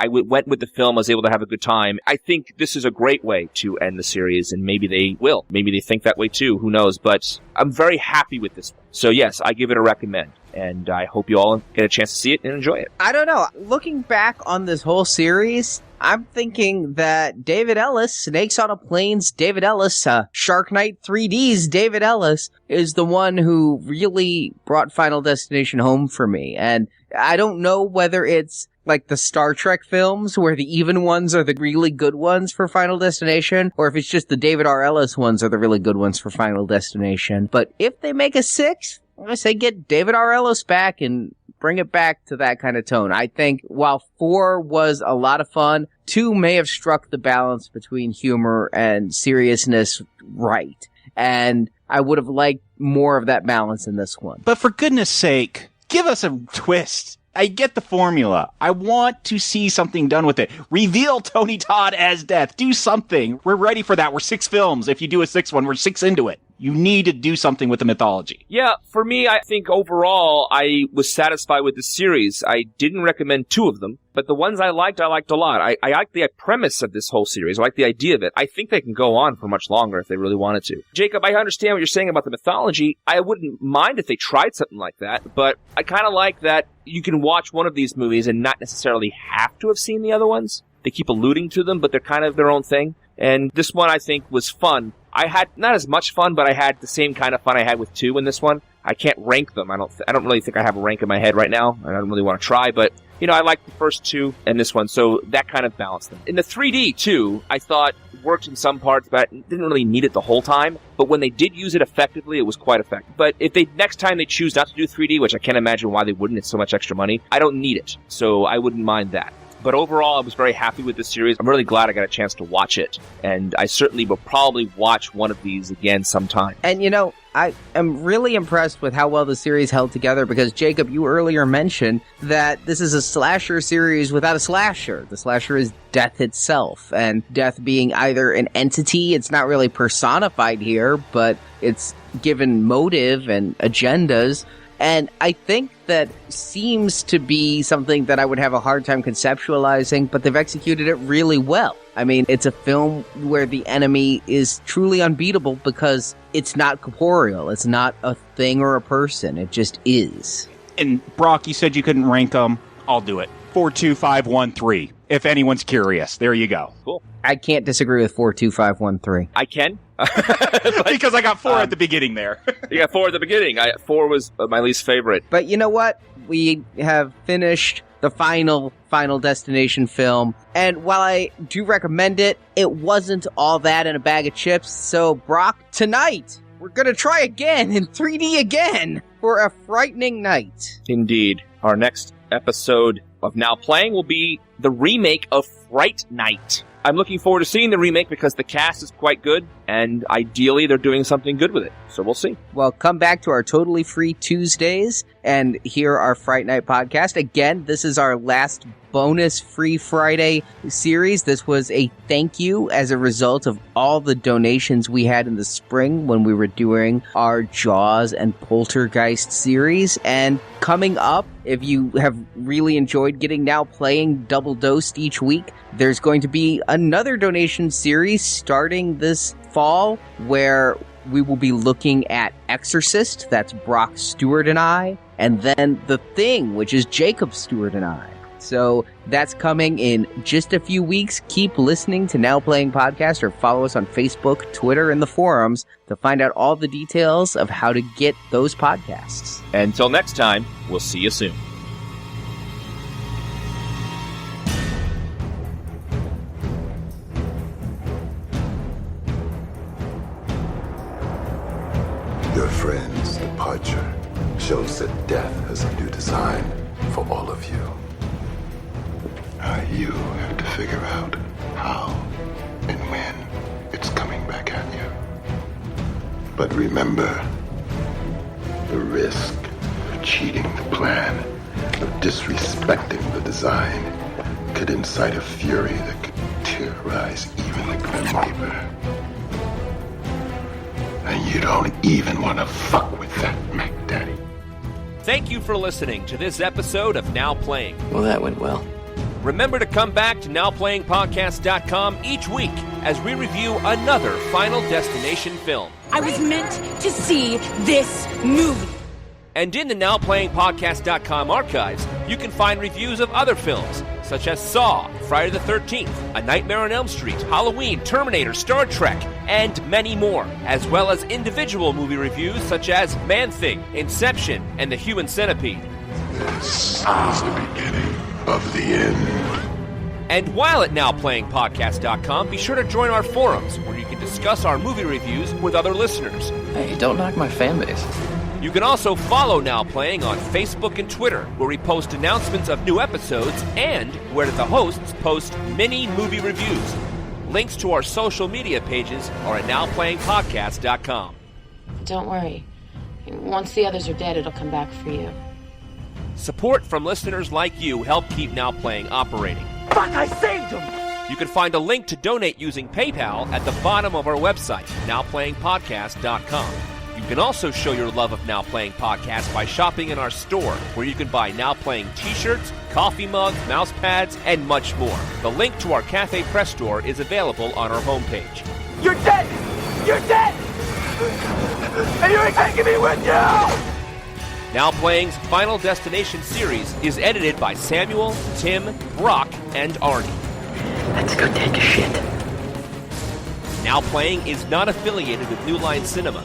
went with the film. I was able to have a good time. I think this is a great way to end the series. And maybe they will. Maybe they think that way too. Who knows? But I'm very happy with this one. So yes, I give it a recommend. And I hope you all get a chance to see it and enjoy it. I don't know. Looking back on this whole series, I'm thinking that David Ellis, Snakes on a Plane's David Ellis, Shark Night 3D's David Ellis, is the one who really brought Final Destination home for me. And I don't know whether it's like the Star Trek films where the even ones are the really good ones for Final Destination, or if it's just the David R. Ellis ones are the really good ones for Final Destination. But if they make a 6th, I say get David R. Ellis back and bring it back to that kind of tone. I think while 4 was a lot of fun, 2 may have struck the balance between humor and seriousness right. And I would have liked more of that balance in this one. But for goodness sake, give us a twist. I get the formula. I want to see something done with it. Reveal Tony Todd as Death. Do something. We're ready for that. We're 6 films. If you do a 6th one, we're 6 into it. You need to do something with the mythology. Yeah, for me, I think overall, I was satisfied with the series. I didn't recommend 2 of them, but the ones I liked a lot. I like the premise of this whole series. I like the idea of it. I think they can go on for much longer if they really wanted to. Jacob, I understand what you're saying about the mythology. I wouldn't mind if they tried something like that, but I kind of like that you can watch one of these movies and not necessarily have to have seen the other ones. They keep alluding to them, but they're kind of their own thing. And this one, I think, was fun. I had not as much fun, but I had the same kind of fun I had with 2 in this one. I can't rank them. I don't really think I have a rank in my head right now. I don't really want to try, but I like the first 2 and this one, so that kind of balanced them. In the 3D too, I thought worked in some parts, but didn't really need it the whole time. But when they did use it effectively, it was quite effective. But if next time they choose not to do 3D, which I can't imagine why they wouldn't, it's so much extra money, I don't need it, so I wouldn't mind that. But overall, I was very happy with this series. I'm really glad I got a chance to watch it. And I certainly will probably watch one of these again sometime. And I am really impressed with how well the series held together because, Jacob, you earlier mentioned that this is a slasher series without a slasher. The slasher is death itself, and death being either an entity, it's not really personified here, but it's given motive and agendas. And I think that seems to be something that I would have a hard time conceptualizing, but they've executed it really well. I mean, it's a film where the enemy is truly unbeatable because it's not corporeal. It's not a thing or a person. It just is. And Brock, you said you couldn't rank them. I'll do it. 4, 2, 5, 1, 3. If anyone's curious, there you go. Cool. I can't disagree with 4, 2, 5, 1, 3. I can. Because I got 4 at the beginning there. You got 4 at the beginning. 4 was my least favorite. But you know what? We have finished the final Destination film. And while I do recommend it, it wasn't all that in a bag of chips. So, Brock, tonight, we're going to try again in 3D again for a frightening night. Indeed. Our next episode of Now Playing will be the remake of Fright Night. I'm looking forward to seeing the remake because the cast is quite good, and ideally they're doing something good with it. So we'll see. Well, come back to our totally free Tuesdays and hear our Fright Night podcast. Again, this is our last bonus Free Friday series. This was a thank you as a result of all the donations we had in the spring when we were doing our Jaws and Poltergeist series. And coming up, if you have really enjoyed getting Now Playing double dosed each week, there's going to be another donation series starting this fall where we will be looking at Exorcist, that's Brock Stewart and I, and then The Thing, which is Jakob Stewart and I. So that's coming in just a few weeks. Keep listening to Now Playing Podcast or follow us on Facebook, Twitter, and the forums to find out all the details of how to get those podcasts. Until next time, we'll see you soon. Your friend's departure shows that death has a new design for all of you. Now you have to figure out how and when it's coming back at you. But remember, the risk of cheating the plan, of disrespecting the design, could incite a fury that could terrorize even the Grim Reaper. And you don't even want to fuck with that, Mac Daddy. Thank you for listening to this episode of Now Playing. Well, that went well. Remember to come back to NowPlayingPodcast.com each week as we review another Final Destination film. I was meant to see this movie. And in the NowPlayingPodcast.com archives, you can find reviews of other films, such as Saw, Friday the 13th, A Nightmare on Elm Street, Halloween, Terminator, Star Trek, and many more, as well as individual movie reviews such as Man-Thing, Inception, and The Human Centipede. This is the beginning of the end. And while at nowplayingpodcast.com, be sure to join our forums where you can discuss our movie reviews with other listeners. Hey, don't knock my fan base. You can also follow Now Playing on Facebook and Twitter, where we post announcements of new episodes and where the hosts post mini movie reviews. Links to our social media pages are at nowplayingpodcast.com. Don't worry. Once the others are dead, it'll come back for you. Support from listeners like you help keep Now Playing operating. Fuck, I saved him! You can find a link to donate using PayPal at the bottom of our website, nowplayingpodcast.com. You can also show your love of Now Playing Podcast by shopping in our store, where you can buy Now Playing t-shirts, coffee mugs, mouse pads, and much more. The link to our Cafe Press store is available on our homepage. You're dead! You're dead! And you ain't taking me with you! Now Playing's Final Destination series is edited by Samuel, Tim, Brock, and Arnie. Let's go take a shit. Now Playing is not affiliated with New Line Cinema.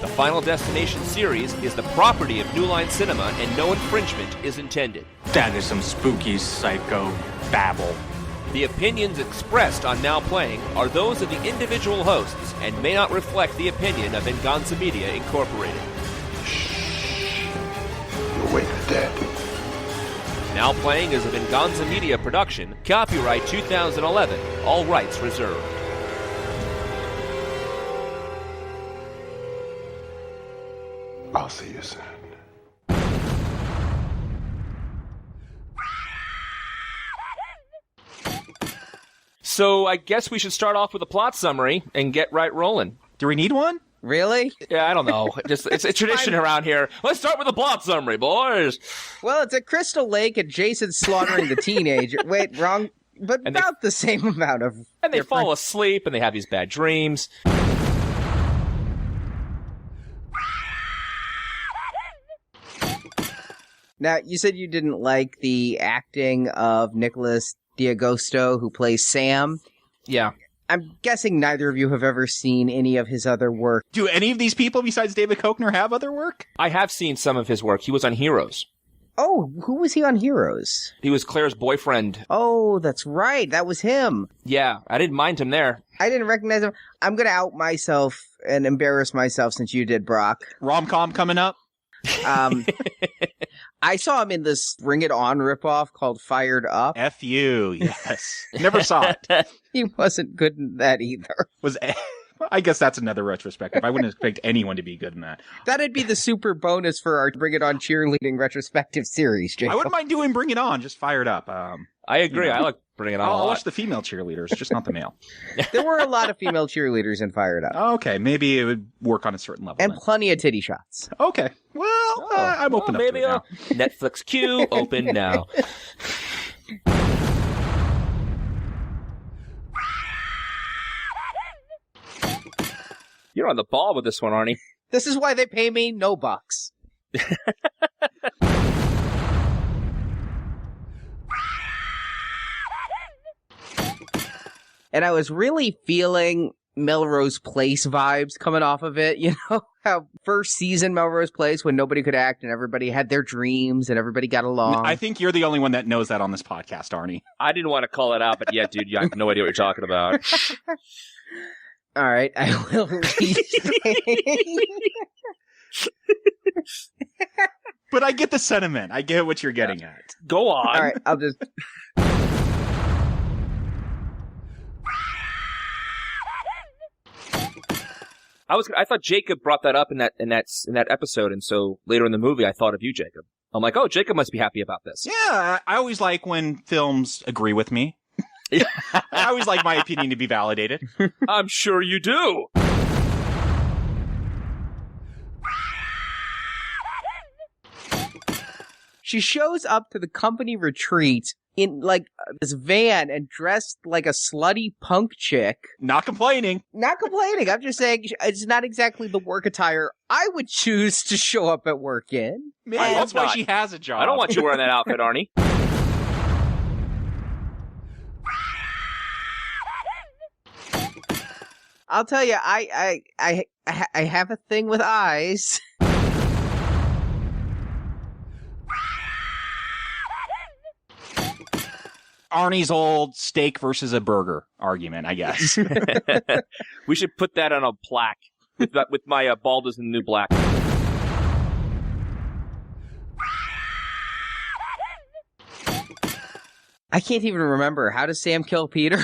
The Final Destination series is the property of New Line Cinema, and no infringement is intended. That is some spooky psycho babble. The opinions expressed on Now Playing are those of the individual hosts and may not reflect the opinion of Venganza Media Incorporated. You're awake or dead. Now Playing is a Venganza Media production, copyright 2011, all rights reserved. I'll see you soon. So I guess we should start off with a plot summary and get right rolling. Do we need one? Really? Yeah, I don't know. It's a tradition around here. Let's start with a plot summary, boys. Well, it's at Crystal Lake and Jason's slaughtering the teenager. Wait, wrong. But And about the same amount of... And they fall asleep and they have these bad dreams. Now, you said you didn't like the acting of Nicholas D'Agosto, who plays Sam. Yeah. I'm guessing neither of you have ever seen any of his other work. Do any of these people besides David Koechner have other work? I have seen some of his work. He was on Heroes. Oh, who was he on Heroes? He was Claire's boyfriend. Oh, that's right. That was him. Yeah, I didn't mind him there. I didn't recognize him. I'm going to out myself and embarrass myself since you did, Brock. Rom-com coming up? I saw him in this Bring It On ripoff called Fired Up. F you, yes. Never saw it. He wasn't good in that either. I guess that's another retrospective. I wouldn't expect anyone to be good in that. That'd be the super bonus for our Bring It On cheerleading retrospective series, Jacob. I wouldn't mind doing Bring It On, just Fired Up. I agree. I like Bring It On a I'll lot. watch the female cheerleaders, just not the male. There were a lot of female cheerleaders in Fired Up. Okay, maybe it would work on a certain level. And then. plenty of titty shots. Okay, well, I'm open up to it now. Netflix queue open now. You're on the ball with this one, Arnie. This is why they pay me no bucks. And I was really feeling Melrose Place vibes coming off of it. You know, how first season Melrose Place, when nobody could act and everybody had their dreams and everybody got along. I think you're the only one that knows that on this podcast, Arnie. I didn't want to call it out, but yeah, dude, you have no idea what you're talking about. All right, I will read. But I get the sentiment. I get what you're getting at. Go on. All right, I'll just... I thought Jacob brought that up in that episode, and so later in the movie, I thought of you, Jacob. I'm like, oh, Jacob must be happy about this. Yeah, I always like when films agree with me. I always like my opinion to be validated. I'm sure you do. She shows up to the company retreat in, like, this van and dressed like a slutty punk chick. Not complaining. Not complaining. I'm just saying it's not exactly the work attire I would choose to show up at work in. Man, that's why she has a job. I don't want you wearing that outfit, Arnie. I'll tell you, I have a thing with eyes. Arnie's old steak versus a burger argument, I guess. We should put that on a plaque with my bald is the new black. I can't even remember. How does Sam kill Peter?